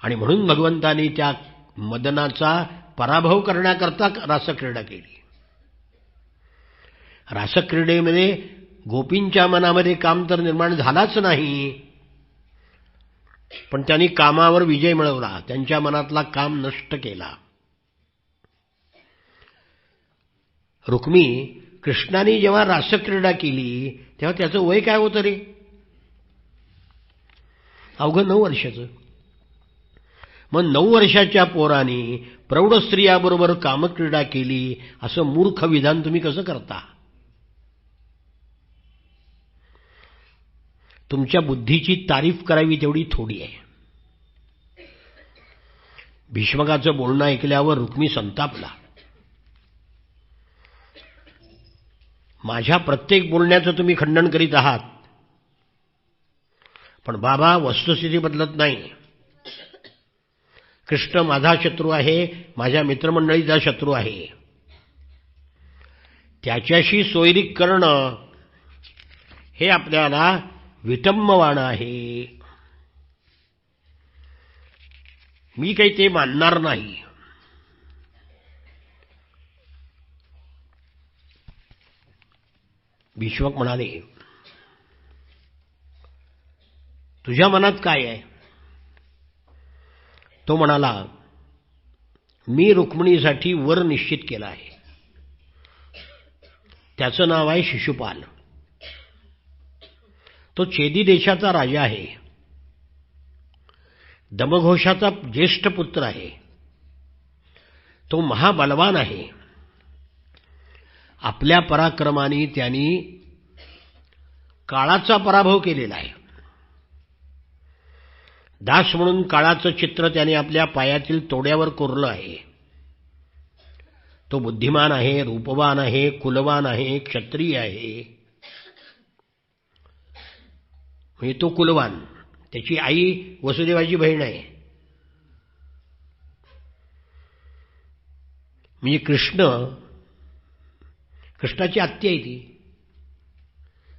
आणि म्हणून भगवंतांनी त्या मदनाचा पराभव करण्याकरता रासक्रीडा केली. रासक्रीडेमध्ये गोपींच्या मनामध्ये काम तर निर्माण झालाच नाही, पण त्यांनी कामावर विजय मिळवला, त्यांच्या मनातला काम नष्ट केला. रुक्मी, कृष्णाने जेव्हा रासक्रीडा केली तेव्हा त्याचं वय काय होतं रे? अवघं 9 वर्षाचं. मग 9 वर्षाच्या पोराने प्रौढ स्त्रियाबरोबर कामक्रीडा केली, असं मूर्ख विधान तुम्ही कसं करता? तुमच्या बुद्धीची तारीफ करावी तेवढी थोडी आहे. भीष्मकाचं बोलणं ऐकल्यावर रुक्मी संतापला. माझ्या प्रत्येक बोलण्याचं तुम्ही खंडन करीत आहात, पण बाबा वस्तुस्थिती बदलत नाही. कृष्ण माझा शत्रू आहे, माझ्या मित्रमंडळीचा शत्रू आहे. त्याच्याशी सोयरीक करणं हे आपल्याला विटंबवाणं आहे. मी काही ते मानणार नाही. भीष्मक म्हणाले, तुझ्या मनात काय आहे? तो म्हणाला, मी रुक्मिणीसाठी वर निश्चित केला आहे. त्याचं नाव आहे शिशुपाल. तो चेदी देशाचा राजा आहे, दमघोषाचा ज्येष्ठ पुत्र आहे. तो महाबलवान आहे. आपल्या पराक्रमाने त्यांनी काळाचा पराभव केलेला आहे. दास म्हणून काळाचं चित्र त्याने आपल्या पायातील तोड्यावर कोरलं आहे. तो बुद्धिमान आहे, रूपवान आहे, कुलवान आहे, क्षत्रिय आहे. म्हणजे तो कुलवान. त्याची आई वसुदेवाची बहीण आहे. म्हणजे कृष्णाची आत्या आहे ती.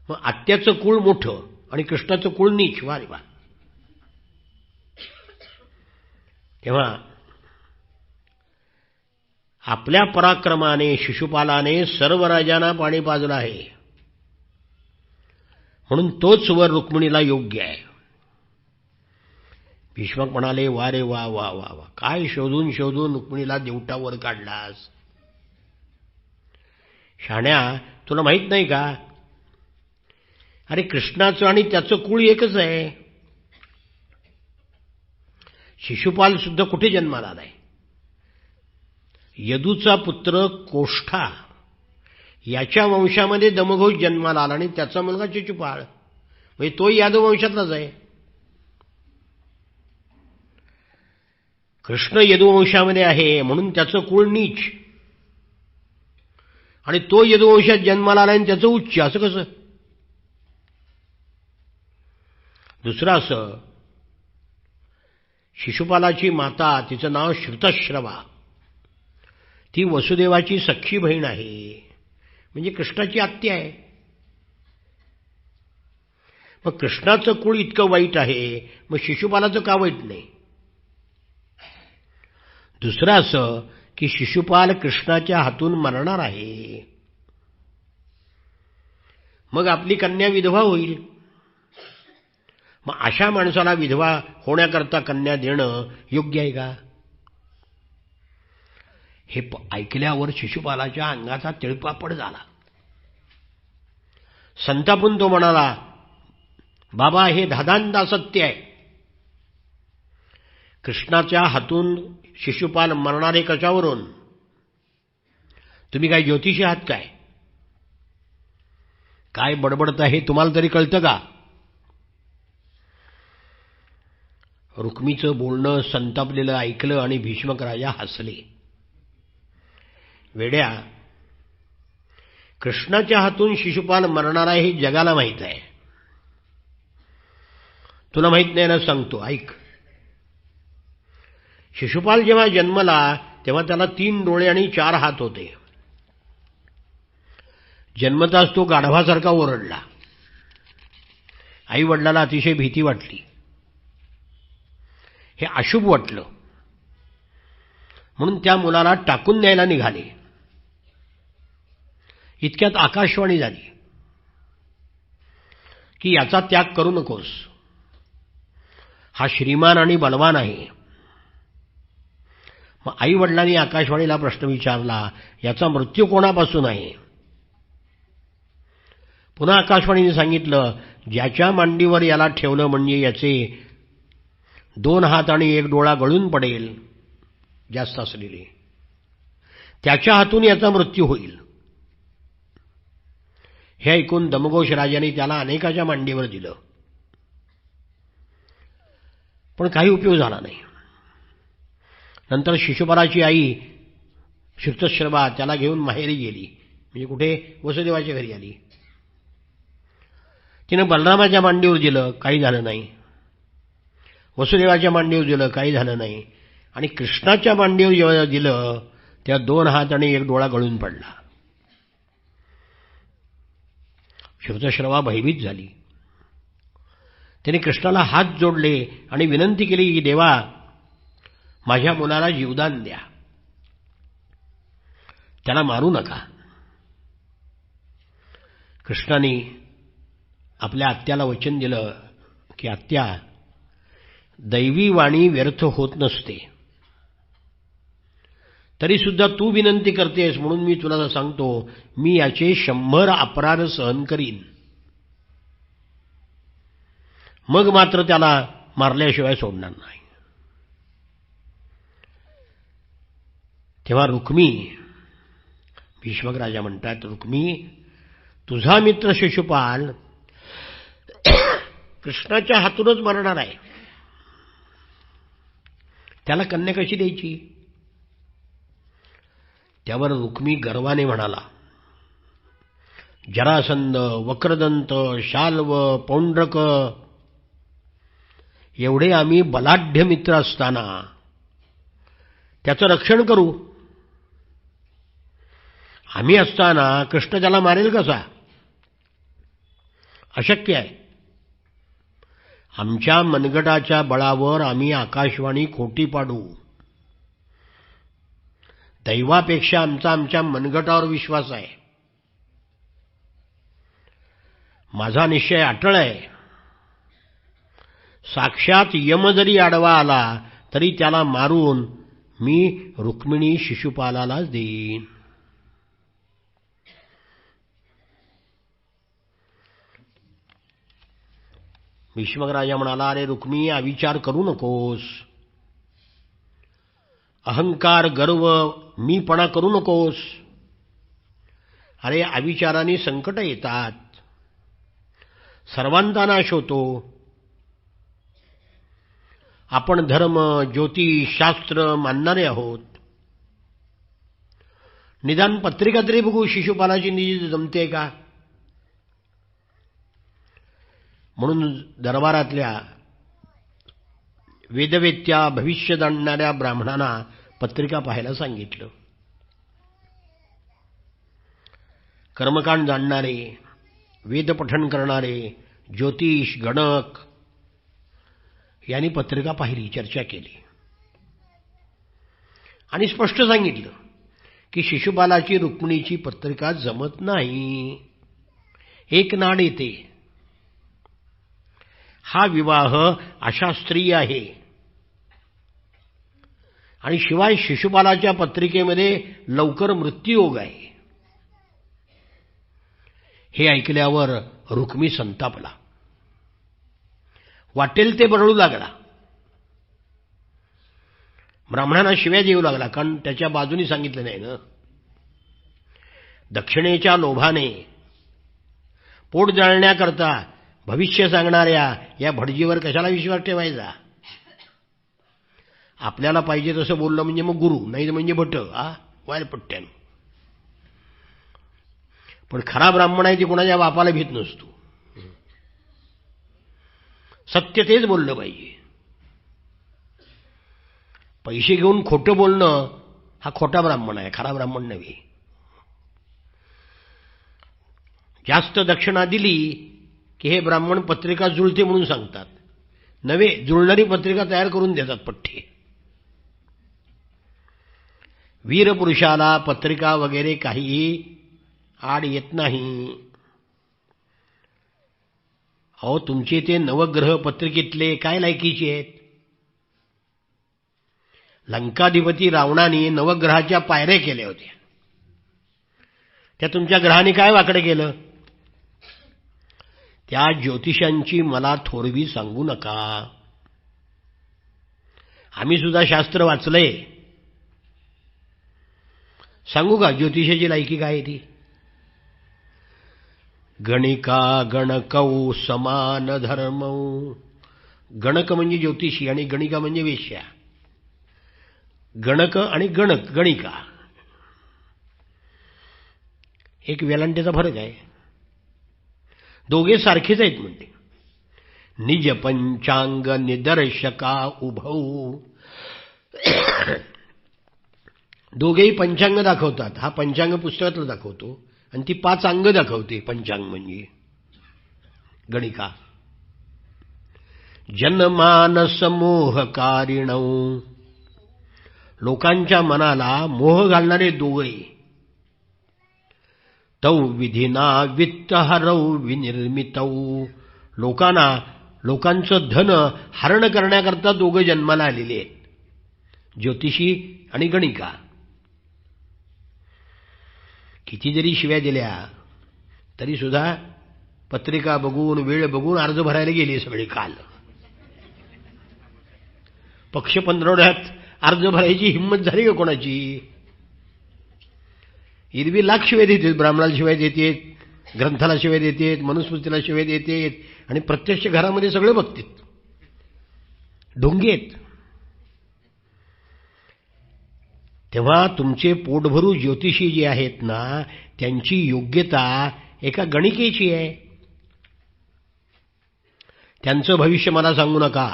मग आत्याचं कुळ मोठं आणि कृष्णाचं कुळ नीच. वा रे वा. तेव्हा आपल्या पराक्रमाने शिशुपालाने सर्व राजांना पाणी पाजलं आहे, म्हणून तोच वर रुक्मिणीला योग्य आहे. भीष्मक म्हणाले, वा रे वा वा वा वा, काय शोधून शोधून रुक्मिणीला देवटावर काढलास. शाण्या, तुला माहित नाही का, अरे कृष्णाचं आणि त्याचं कुळ एकच आहे. शिशुपाल सुद्धा कुठे जन्माला आलाय. यदूचा पुत्र कोष्ठा याच्या वंशामध्ये दमघोष जन्माला आला आणि त्याचा मुलगा शिशुपाळ, म्हणजे तोही यादव वंशातलाच आहे. कृष्ण यदुवंशामध्ये आहे म्हणून त्याचं कुळ नीच, आणि तो यदुवंशात जन्माला आला आणि त्याचं उच्च, असं कसं. दुसरं असं, शिशुपालाची माता, तिचं नाव श्रुतश्रवा, ती वसुदेवाची सख्खी बहीण आहे, म्हणजे कृष्णाची आत्या आहे. मग कृष्णाचं कुळ इतकं वाईट आहे, मग शिशुपालाचं का वाईट नाही. दुसरं असं की शिशुपाल कृष्णाच्या हातून मरणार आहे, मग आपली कन्या विधवा होईल. मग अशा माणसाला विधवा होण्याकरता कन्या देणं योग्य आहे का. हे ऐकल्यावर शिशुपालाच्या अंगाचा तिळपापड झाला. संतापून तो म्हणाला, बाबा हे धादांत असत्य आहे. कृष्णाच्या हातून शिशुपाल मरणारे कशावरून. तुम्ही काय ज्योतिषी आहात काय. काय बडबडता हे तुम्हाला तरी कळतं का. रुक्मीचं बोलणं संतापलेलं ऐकलं आणि भीष्मक राजा हसले. वेड्या, कृष्णाच्या हातून शिशुपाल मरणार आहे हे जगाला माहित आहे, तुला माहित नाही ना, सांगतो ऐक. शिशुपाल जेव्हा जन्मला तेव्हा त्याला 3 डोळे आणि 4 हात होते. जन्मताच तो गाढवासारखा ओरडला. आई वडिलांना अतिशय भीती वाटली. हे अशुभ वाटलं, म्हणून त्या मुलाला टाकून न्यायला निघाले. इतक्यात आकाशवाणी झाली की याचा त्याग करू नकोस, हा श्रीमान आणि बलवान आहे. मग आई वडिलांनी आकाशवाणीला प्रश्न विचारला, याचा मृत्यू कोणापासून आहे. पुन्हा आकाशवाणीने सांगितलं, ज्याच्या मांडीवर याला ठेवलं म्हणजे याचे 2 हात आणि 1 डोळा गळून पडेल, जास्त असलेले, त्याच्या हातून याचा मृत्यू होईल. हे ऐकून दमघोष राजाने त्याला अनेकाच्या मांडीवर दिलं, पण काही उपयोग झाला नाही. नंतर शिशुपालाची आई श्रुतश्रवा त्याला घेऊन माहेरी गेली, म्हणजे कुठे, वसुदेवाच्या घरी आली. तिनं बलरामाच्या मांडीवर दिलं, काही झालं नाही. वसुदेवाच्या मांडीवर दिलं, काही झालं नाही. आणि कृष्णाच्या मांडीवर जेव्हा दिलं तेव्हा 2 हात आणि 1 डोळा गळून पडला. श्रुतश्रवा भयभीत झाली. त्याने कृष्णाला हात जोडले आणि विनंती केली की देवा, माझ्या मुलाला जीवदान द्या, त्याला मारू नका. कृष्णाने आपल्या आत्याला वचन दिलं की आत्या, दैवी वाणी व्यर्थ होत नसते, तरी सुद्धा तू विनंती करतेस म्हणून मी तुला सांगतो, मी याचे 100 अपराध सहन करीन, मग मात्र त्याला मारल्याशिवाय सोडणार नाही. तेव्हा रुक्मी, भीष्मक राजा म्हणतात, रुक्मी, तुझा मित्र शिशुपाल कृष्णाच्या हातूनच मरणार आहे, त्याला कन्या कशी द्यायची. त्यावर रुक्मी गर्वाने म्हणाला, जरासंध, वक्रदंत, शाल्व, पौंड्रक एवढे आम्ही बलाढ्य मित्र असताना त्याचं रक्षण करू. आम्ही असताना कृष्ण त्याला मारेल कसा, अशक्य आहे. आमच्या मनगटाच्या बळावर आम्ही आकाशवाणी खोटी पाडू. दैवापेक्षा आमच्या मनगटावर विश्वास आहे. माझा निश्चय अटळ आहे. साक्षात यम जरी आडवा आला तरी त्याला मारून मी रुक्मिणी शिशुपालालाच देईन. भीष्मक राजा म्हणाला, अरे रुक्मिणी, अविचार करू नकोस. अहंकार, गर्व, मीपणा करू नकोस. अरे अविचाराने संकट येतात. सर्वांचा नाश होतो. आपण धर्म, ज्योतिष, शास्त्र मानणारे आहोत. निदान पत्रिका तरी बघू, शिशुपालाची निधी जमते का. म्हणून दरबारातल्या वेदवेत्या, भविष्य जाणणाऱ्या ब्राह्मणांना पत्रिका पाहायला सांगितलं. कर्मकांड जाणणारे, वेदपठण करणारे, ज्योतिष, गणक यांनी पत्रिका पाहिली, चर्चा केली आणि स्पष्ट सांगितलं की शिशुपालाची रुक्मिणीची पत्रिका जमत नाही. एक नाड येते. हा विवाह अशास्त्रीय आहे आणि शिवाय शिशुपालाच्या पत्रिकेमध्ये लवकर मृत्यूयोग आहे. हे ऐकल्यावर रुक्मी संतापला. वाटेल ते बरळू लागला. ब्राह्मणांना शिव्या देऊ लागला, कारण त्याच्या बाजूनी सांगितलं नाही ना. दक्षिणेच्या लोभाने पोट जाळण्याकरता भविष्य सांगणाऱ्या या भटजीवर कशाला विश्वास ठेवायचा. आपल्याला पाहिजे तसं बोललं म्हणजे मग गुरु, नाही म्हणजे भट, वायलपट्ट्यानं. पण खरा ब्राह्मण आहे ती कोणाच्या बापाला भीत नसतो. सत्य तेच बोललं पाहिजे. पैसे घेऊन खोटं बोलणं हा खोटा ब्राह्मण आहे, खरा ब्राह्मण नव्हे. जास्त दक्षिणा दिली की हे ब्राह्मण पत्रिका जुळते म्हणून सांगतात. नव्हे, जुळणारी पत्रिका तयार करून देतात पठ्ठे. वीरपुरुषाला पत्रिका वगैरे काहीही आड येत नाही. अहो, तुमचे ते नवग्रह पत्रिकेतले काय लायकीचे आहेत. लंकाधिपती रावणाने नवग्रहाच्या पायऱ्या केल्या होत्या. त्या तुमच्या ग्रहाने काय वाकडं केलं. त्या ज्योतिषांची मला थोरवी सांगू नका. आम्ही सुद्धा शास्त्र वाचलंय. सांगू का ज्योतिषाची लायकी काय ती. गणिका गणकौ समान धर्मौ. गणक म्हणजे ज्योतिषी आणि गणिका म्हणजे वेश्या. गणक आणि गणिका एक वेलांटीचा फरक आहे. दोघे सारखेच आहेत म्हणते. निज पंचांग निदर्शका उभौ. दोघेही पंचांग दाखवतात. हा पंचांग पुस्तकातलं दाखवतो आणि ती 5 अंग दाखवते. पंचांग म्हणजे गणिका. जनमानस मोहकारिणौ. लोकांच्या मनाला मोह घालणारे दोघे. तौ विधिना वित्तहरौ विनिर्मितौ. लोकांचं धन हरण करण्याकरता दोघं जन्माला आलेले आहेत, ज्योतिषी आणि गणिका. किती जरी शिव्या दिल्या तरी सुद्धा पत्रिका बघून वेळ बघून अर्ज भरायला गेले सगळे. काल पक्ष पंधरवड्यात अर्ज भरायची हिंमत झाली का कोणाची. एरवी लाख शिवाय देतात. ब्राह्मणाला शिवाय देतात, ग्रंथाला शिवाय देतात, मनुस्मृतीला शिवाय देतात आणि प्रत्यक्ष घरामध्ये सगळे बघतात. ढोंगी आहेत. तेव्हा तुमचे पोटभरू ज्योतिषी जे आहेत ना, त्यांची योग्यता एका गणिकेची आहे. त्यांचं भविष्य मला सांगू नका.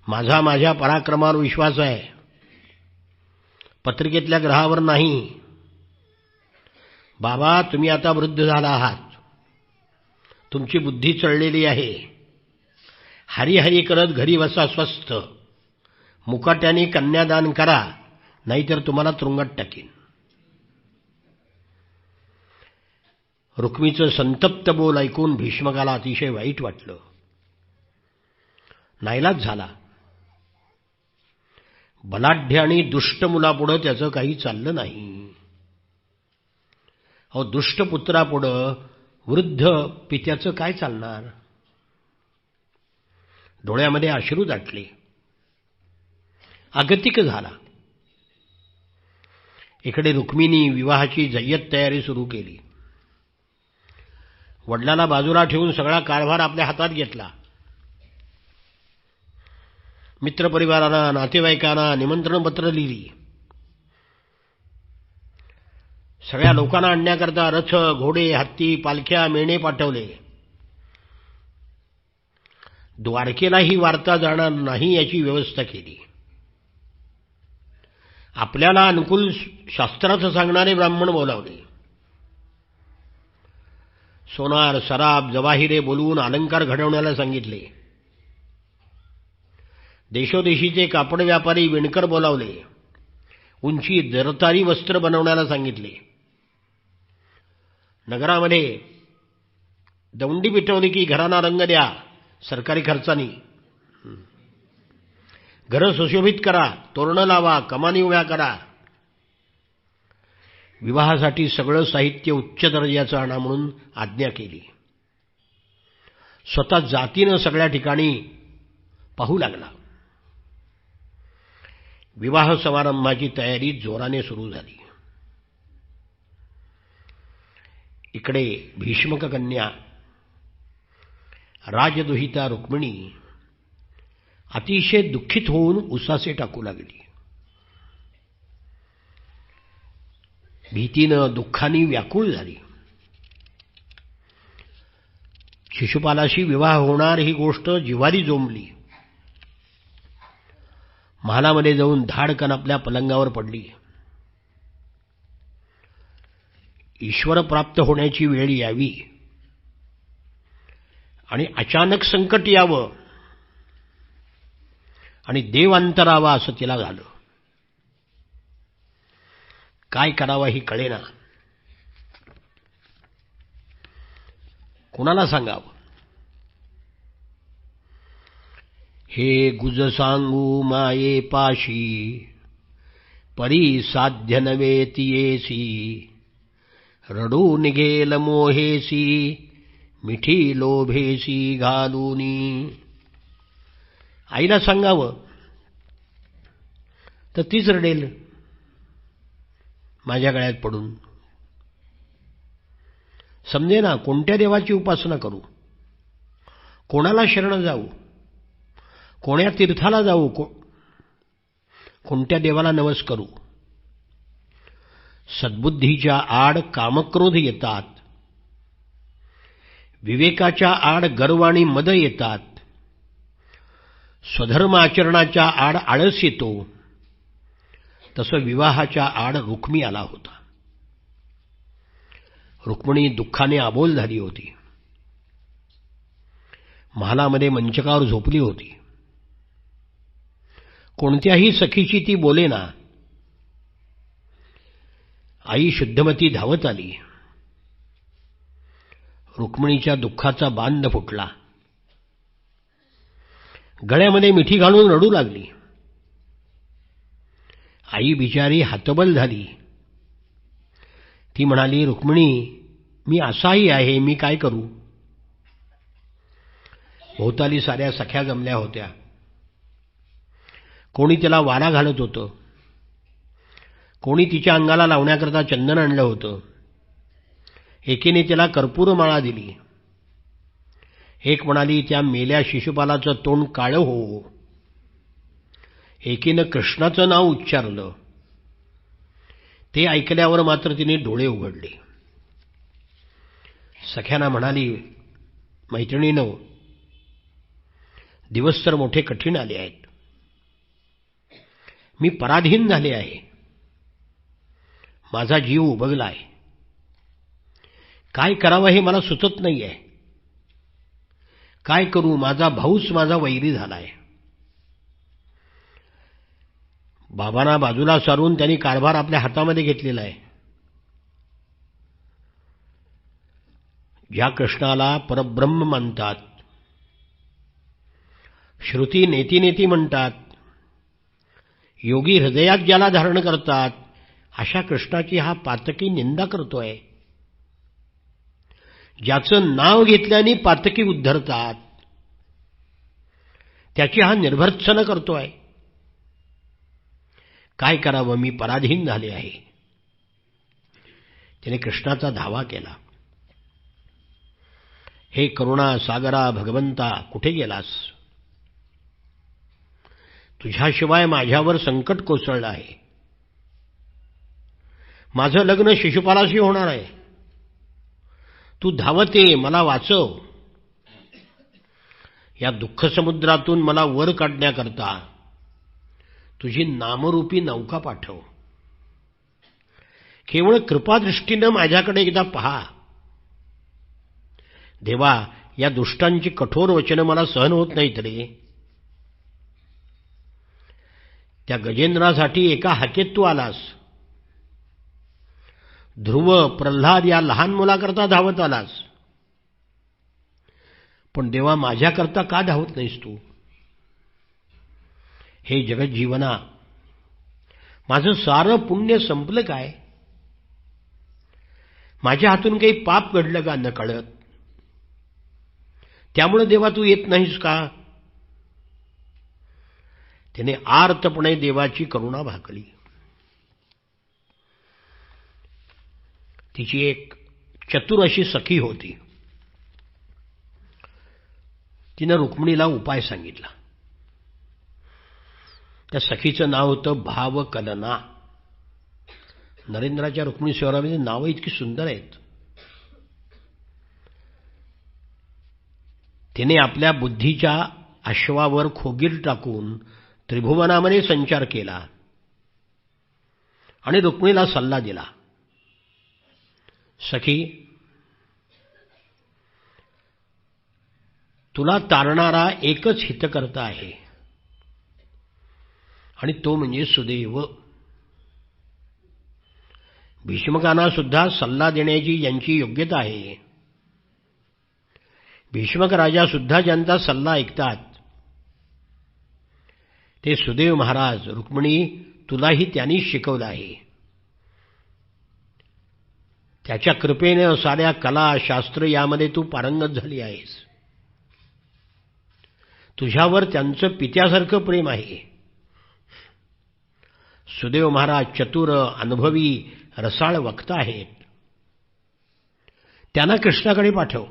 माझ्या पराक्रमावर विश्वास आहे, पत्रिकेतल्या ग्रहावर नाही. बाबा, तुम्ही आता वृद्ध झाला आहात, तुमची बुद्धी चढलेली आहे. हरिहरी करत घरी बसा स्वस्थ, मुकाट्याने कन्यादान करा, नाहीतर तुम्हाला तुरुंगात टाकीन. रुक्मीचं संतप्त बोल ऐकून भीष्मकाला अतिशय वाईट वाटलं. नाईलाज झाला. बलाढ्य आणि दुष्ट मुलापुढं त्याचं काही चाललं नाही. अहो, दुष्ट पुत्रापुढं वृद्ध पित्याचं काय चालणार. डोळ्यामध्ये अश्रू दाटले. अगतिक झाला. इकडे रुक्मिणी विवाहाची जय्यत तयारी सुरू केली. वडिलांना बाजूला ठेवून सगळा कारभार आपल्या हातात घेतला. मित्रपरिवारांना, नातेवाईकांना निमंत्रण पत्र लिहिली. सगळ्या लोकांना आणण्याकरता रथ, घोडे, हत्ती, पालख्या, मेणे पाठवले. द्वारकेला ही वार्ता जाणार नाही याची व्यवस्था केली. आपल्याला अनुकूल शास्त्राचं सांगणारे ब्राह्मण बोलावले. सोनार, सराब, जवाहिरे बोलवून अलंकार घडवण्याला सांगितले. देशोदेशीचे कापड व्यापारी, विणकर बोलावले. उंची दरतारी वस्त्र बनवण्याला सांगितले. नगरामध्ये दौंडी पिटवली की घरांना रंग द्या सरकारी खर्चानी, घरं सुशोभित करा, तोरणं लावा, कमानी उभ्या करा. विवाहासाठी सगळं साहित्य उच्च दर्जाचं आणा म्हणून आज्ञा केली. स्वतः जातीनं सगळ्या ठिकाणी पाहू लागला. विवाह समारंभाची तयारी जोराने सुरू झाली. इकडे भीष्मक कन्या राजदुहिता रुक्मिणी अतिशय दुःखित होऊन उसासे टाकू लागली. भीतीनं, दुःखाने व्याकुळ झाली. शिशुपालाशी विवाह होणार ही गोष्ट जिव्हारी जोमली. महालामध्ये जाऊन धाडकन आपल्या पलंगावर पडली. ईश्वर प्राप्त होण्याची वेळ यावी आणि अचानक संकट यावं आणि देव अंतरावा असं तिला झालं. काय करावं ही कळेना. कोणाला सांगावं. हे गुज सांगू माये पाशी, परी साध्य नवे तियेसी, रडू निघेल मोहेसी, मिठी लोभेसी घालूनी. आईला सांगावं तर तीच रडेल माझ्या गळ्यात पडून. समजे ना कोणत्या देवाची उपासना करू, कोणाला शरण जाऊ, कोण्या तीर्थाला जाऊ, कोणत्या देवाला नवस करू. सद्बुद्धीच्या आड कामक्रोध येतात, विवेकाच्या आड गर्व आणि मद येतात, स्वधर्म आचरणाच्या आड आळस येतो. तसं विवाहाच्या आड रुक्मी आला होता. रुक्मिणी दुःखाने आबोल झाली होती. महालामध्ये मंचकावर झोपली होती. कोणत्याही सखीची ती बोलेना. आई शुद्धमती धावत आली. रुक्मिणीच्या दुःखाचा बांध फुटला. गळ्यामध्ये मिठी घालून रडू लागली. आई बिचारी हतबल झाली. ती म्हणाली, रुक्मिणी, मी असाही आहे, मी काय करू. भोवताली साऱ्या सख्या जमल्या होत्या. कोणी तिला वारा घालत होतं, कोणी तिच्या अंगाला लावण्याकरता चंदन आणलं होतं. एकीने तिला कर्पूर माळा दिली. एक म्हणाली, त्या मेल्या शिशुपालाचं तोंड काळं हो. एकीनं कृष्णाचं नाव उच्चारलं. ते ऐकल्यावर मात्र तिने डोळे उघडले. सख्याना म्हणाली, मैत्रिणीनो, दिवस तर मोठे कठीण आले आहेत. मी पराधीन झाले आहे. माझा जीव उबगलाय. काय करावं हे मला सुचत नाहीये. काय करू, माझा भाऊच माझा वैरी झालाय. बाबांना बाजूला सारून त्यांनी कारभार आपल्या हातामध्ये घेतलेला आहे. ज्या कृष्णाला परब्रह्म मानतात, श्रुती नेती नेती म्हणतात, योगी हृदयात ज्याला धारण करतात, अशा कृष्णाची हा पातकी निंदा करतोय. ज्याचं नाव घेतल्याने पातकी उद्धरतात, त्याची हा निर्भर्त्सना करतोय. काय करावं, मी पराधीन झाले आहे. त्याने कृष्णाचा धावा केला. हे करुणा सागरा भगवंता, कुठे गेलास? तुझ्याशिवाय माझ्यावर संकट कोसळलं आहे. माझं लग्न शिशुपालाशी होणार आहे. तू धावत ये, मला वाचव. या दुःख समुद्रातून मला वर काढण्याकरता तुझी नामरूपी नौका पाठव. केवळ कृपादृष्टीनं माझ्याकडे एकदा पहा. देवा, या दुष्टांची कठोर वचनं मला सहन होत नाहीत रे. त्या गजेंद्रासाठी एका हाकेत तू आलास. ध्रुव, प्रल्हाद या लहान मुलाकरता धावत आलास. पण देवा, माझ्याकरता का धावत नाहीस तू? हे जगज्जीवना, माझं सारं पुण्य संपलं काय? माझ्या हातून काही पाप घडलं का नकळत? त्यामुळे देवा तू येत नाहीस का? त्याने आर्तपणे देवाची करुणा भाकली. तिची एक चतुर अशी सखी होती. तिनं रुक्मिणीला उपाय सांगितला. त्या सखीचं नाव होतं भावकलना. नरेंद्राच्या रुक्मिणी स्वरामध्ये नावं इतकी सुंदर आहेत. तिने आपल्या बुद्धीच्या अश्वावर खोगीर टाकून त्रिभुवनामध्ये संचार केला आणि रुक्मिणीला सल्ला दिला. सखी, तुला तारणारा एकच हितकर्ता आहे आणि तो म्हणजे सुदैव. भीष्मकांना सुद्धा सल्ला देण्याची ज्यांची योग्यता आहे, भीष्मक राजा सुद्धा ज्यांचा सल्ला ऐकतात, ते सुदैव महाराज. रुक्मिणी, तुलाही त्यांनीच शिकवलं आहे. त्याच्या कृपेने साऱ्या कला शास्त्र यामध्ये तू पारंगत झाली आहेस. तुझ्यावर त्यांचं पित्यासारखं प्रेम आहे. सुदैव महाराज चतुर, अनुभवी, रसाळ वक्ता आहेत. त्यांना कृष्णाकडे पाठव.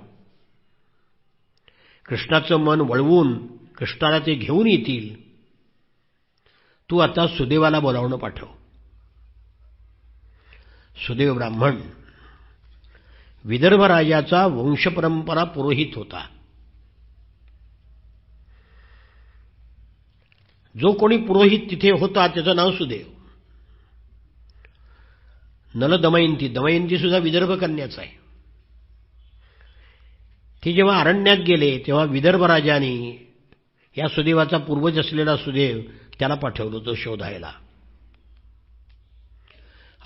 कृष्णाचं मन वळवून कृष्णाला ते घेऊन येतील. तू आता सुदैवाला बोलावणं पाठव. सुदैव ब्राह्मण विदर्भ राजाचा वंशपरंपरा पुरोहित होता. जो कोणी पुरोहित तिथे होता त्याचं नाव सुदैव. नल दमयंती, दमयंती सुद्धा विदर्भ कन्याच आहे. ते जेव्हा अरण्यात गेले तेव्हा विदर्भ राजाने या सुदैवाचा पूर्वज असलेला सुदैव त्याला पाठवलं होतं शोधायला.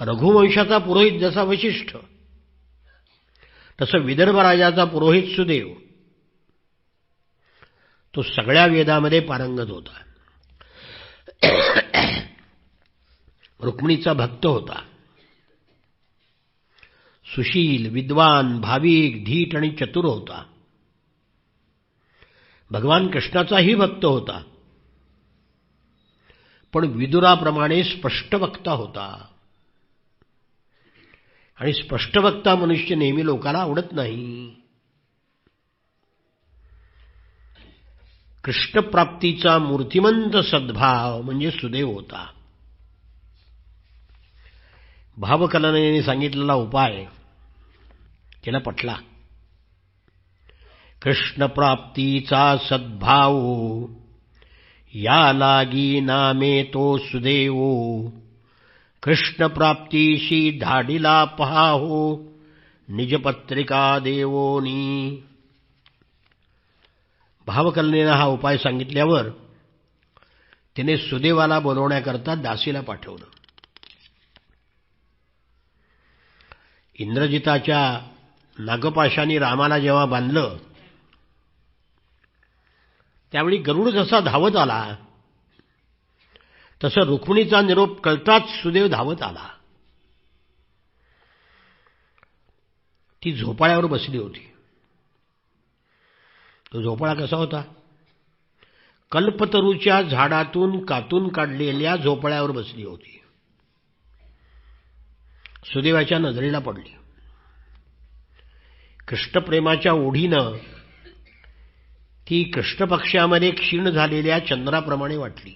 रघुवंशाचा पुरोहित जसा वशिष्ठ, तसं विदर्भ राजाचा पुरोहित सुदैव. तो सगळ्या वेदामध्ये पारंगत होता. रुक्मिणीचा भक्त होता. सुशील, विद्वान, भाविक, धीट आणि चतुर होता. भगवान कृष्णाचाही भक्त होता, पण विदुराप्रमाणे स्पष्टवक्ता होता. आणि स्पष्टवक्ता मनुष्य नेहमी लोकाला आवडत नाही. कृष्णप्राप्तीचा मूर्तिमंत सद्भाव म्हणजे सुदैव होता. भावकलनेने सांगितलेला उपाय त्याला पटला. कृष्णप्राप्तीचा सद्भाव या लागी नामे तो सुदैव. कृष्णप्राप्तीशी धाडिला पहाहो निजपत्रिका देवोनी. भावकलनेनं हा उपाय सांगितल्यावर तिने सुदेवाला बोलवण्याकरता दासीला पाठवलं. इंद्रजिताच्या नागपाशाने रामाला जेव्हा बांधलं त्यावेळी गरुड जसा धावत आला तसं रुक्मिणीचा निरोप कळताच सुदेव धावत आला. ती झोपाळ्यावर बसली होती. तो झोपाळा कसा होता? कल्पतरूच्या झाडातून कातून काढलेल्या झोपाळ्यावर बसली होती. सुदैवाच्या नजरेला पडली. कृष्णप्रेमाच्या ओढीनं ती कृष्णपक्षामध्ये क्षीण झालेल्या चंद्राप्रमाणे वाटली.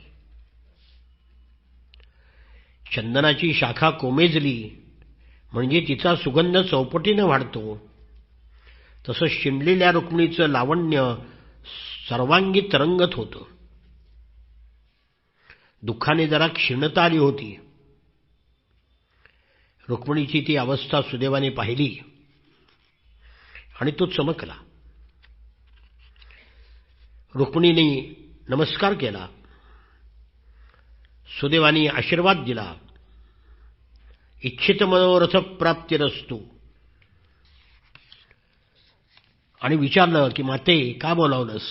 चंदनाची शाखा कोमेजली म्हणजे तिचा सुगंध चौपटीनं वाढतो, तसं शिंडलेल्या रुक्मिणीचं लावण्य सर्वांगी तरंगत होतं. दुःखाने जरा क्षीणता आली होती. रुक्मिणीची ती अवस्था सुदैवाने पाहिली आणि तो चमकला. रुक्मिणीने नमस्कार केला. सुदैवाने आशीर्वाद दिला. इच्छित मनोरथ प्राप्तिरस्तु. आणि विचारलं की माते का बोलावलंस?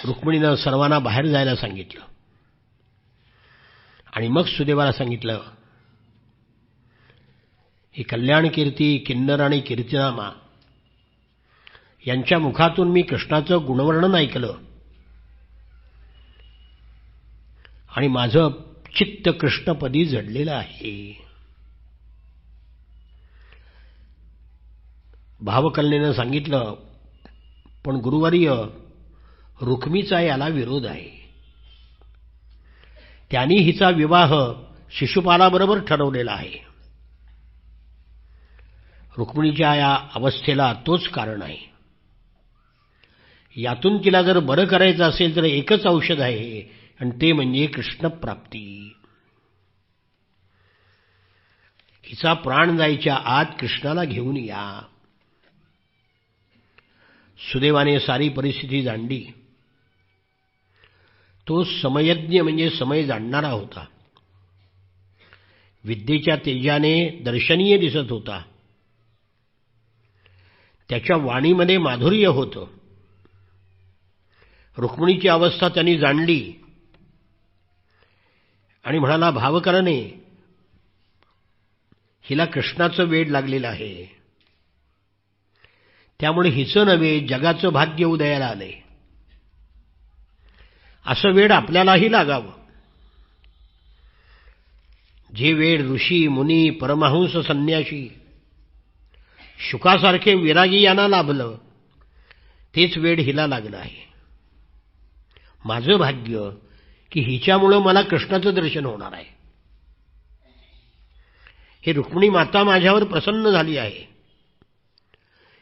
रुक्मिणीनं सर्वांना बाहेर जायला सांगितलं आणि मग सुदैवाला सांगितलं, ही कल्याण कीर्ती, किन्नर आणि कीर्तिनामा यांच्या मुखातून मी कृष्णाचं गुणवर्णन ऐकलं आणि माझं चित्त कृष्णपदी जडलेलं आहे. भावकलनेनं सांगितलं, पण गुरुवर्य, रुक्मीचा याला विरोध आहे. त्यांनी हिचा विवाह शिशुपालाबरोबर ठरवलेला आहे. रुक्मिणीच्या या अवस्थेला तोच कारण आहे. यातून तिला जर बरं करायचं असेल तर एकच औषध आहे आणि ते म्हणजे कृष्णप्राप्ती. हिचा प्राण जायच्या आत कृष्णाला घेऊन या. सुदैवाने सारी परिस्थिती जाणली. तो समयज्ञ म्हणजे समय जाणणारा होता. विद्येच्या तेजाने दर्शनीय दिसत होता. त्याच्या वाणीमध्ये माधुर्य होतं. रुक्मिणीची अवस्था त्यांनी जाणली आणि म्हणाला, भावकलने, हिला कृष्णाचं वेड लागलेलं आहे. त्यामुळे हिचं नव्हे जगाचं भाग्य उदयाला आलंय. असं वेड आपल्यालाही लागावं. जे वेड ऋषी, मुनी, परमहंस, संन्याशी, शुकासारखे विरागी यांना लाभलं, तेच वेड हिला लागलं आहे. माझं भाग्य की हिच्यामुळं मला कृष्णाचं दर्शन होणार आहे. हे रुक्मिणी माता माझ्यावर प्रसन्न झाली आहे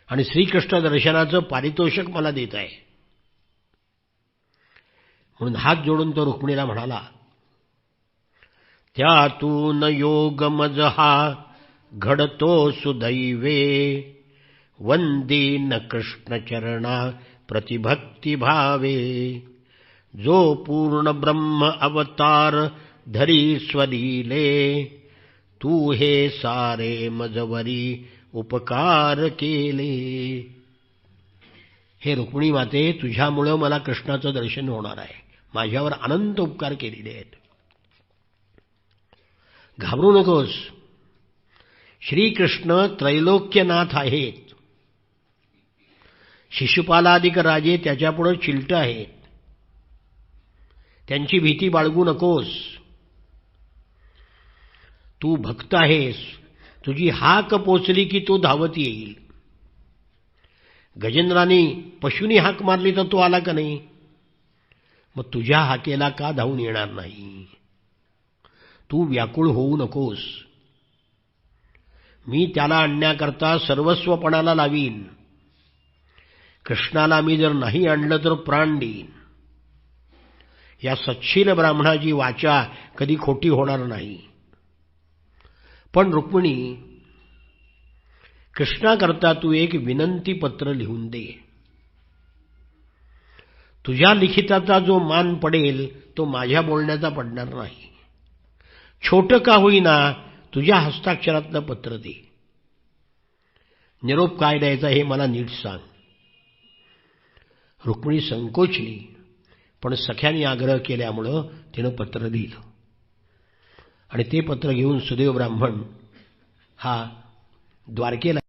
आणि श्रीकृष्ण दर्शनाचं पारितोषिक मला देत आहे. म्हणून हात जोडून तो रुक्मिणीला म्हणाला, त्यातून योग मज हा घडतो सुदैवे, वंदीन कृष्ण चरणा प्रतिभक्ती भावे. जो पूर्ण ब्रह्म अवतार धरी स्वलीले, तू हे सारे मजवरी उपकार केले. हे रुक्मिणी माते, तुझ्यामुळं मला कृष्णाचं दर्शन होणार आहे. माझ्यावर अनंत उपकार केलेले आहेत. घाबरू नकोस. श्रीकृष्ण त्रैलोक्यनाथ आहेत. शिशुपालादिक राजे त्याच्यापुढे चिलट आहेत. त्यांची भीती बाळगू नकोस. तू भक्त आहेस. तुझी हाक पोचली की तो धावत येईल. गजेंद्राने पशुनी हाक मारली तर तो आला का नाही? मग तुझ्या हाकेला का धावून येणार नाही? तू व्याकुळ होऊ नकोस. मी त्याला आणण्याकरता सर्वस्वपणाला लावीन. कृष्णाला मी जर नाही आणलं तर प्राण देईन. या सच्छील ब्राह्मणाची वाचा कधी खोटी होणार नाही. पण रुक्मिणी, कृष्णाकरता तू एक विनंती पत्र लिहून दे. तुझ्या लिखिताचा जो मान पडेल तो माझ्या बोलण्याचा पडणार नाही. छोटं का होईना तुझ्या हस्ताक्षरातलं पत्र दे. निरोप काय द्यायचा हे मला नीट सांग. रुक्मिणी संकोचली, पण सख्याने आग्रह केल्यामुळं तिनं पत्र लिहिलं. आणि ते पत्र घेऊन सुदेव ब्राह्मण हा द्वारकेला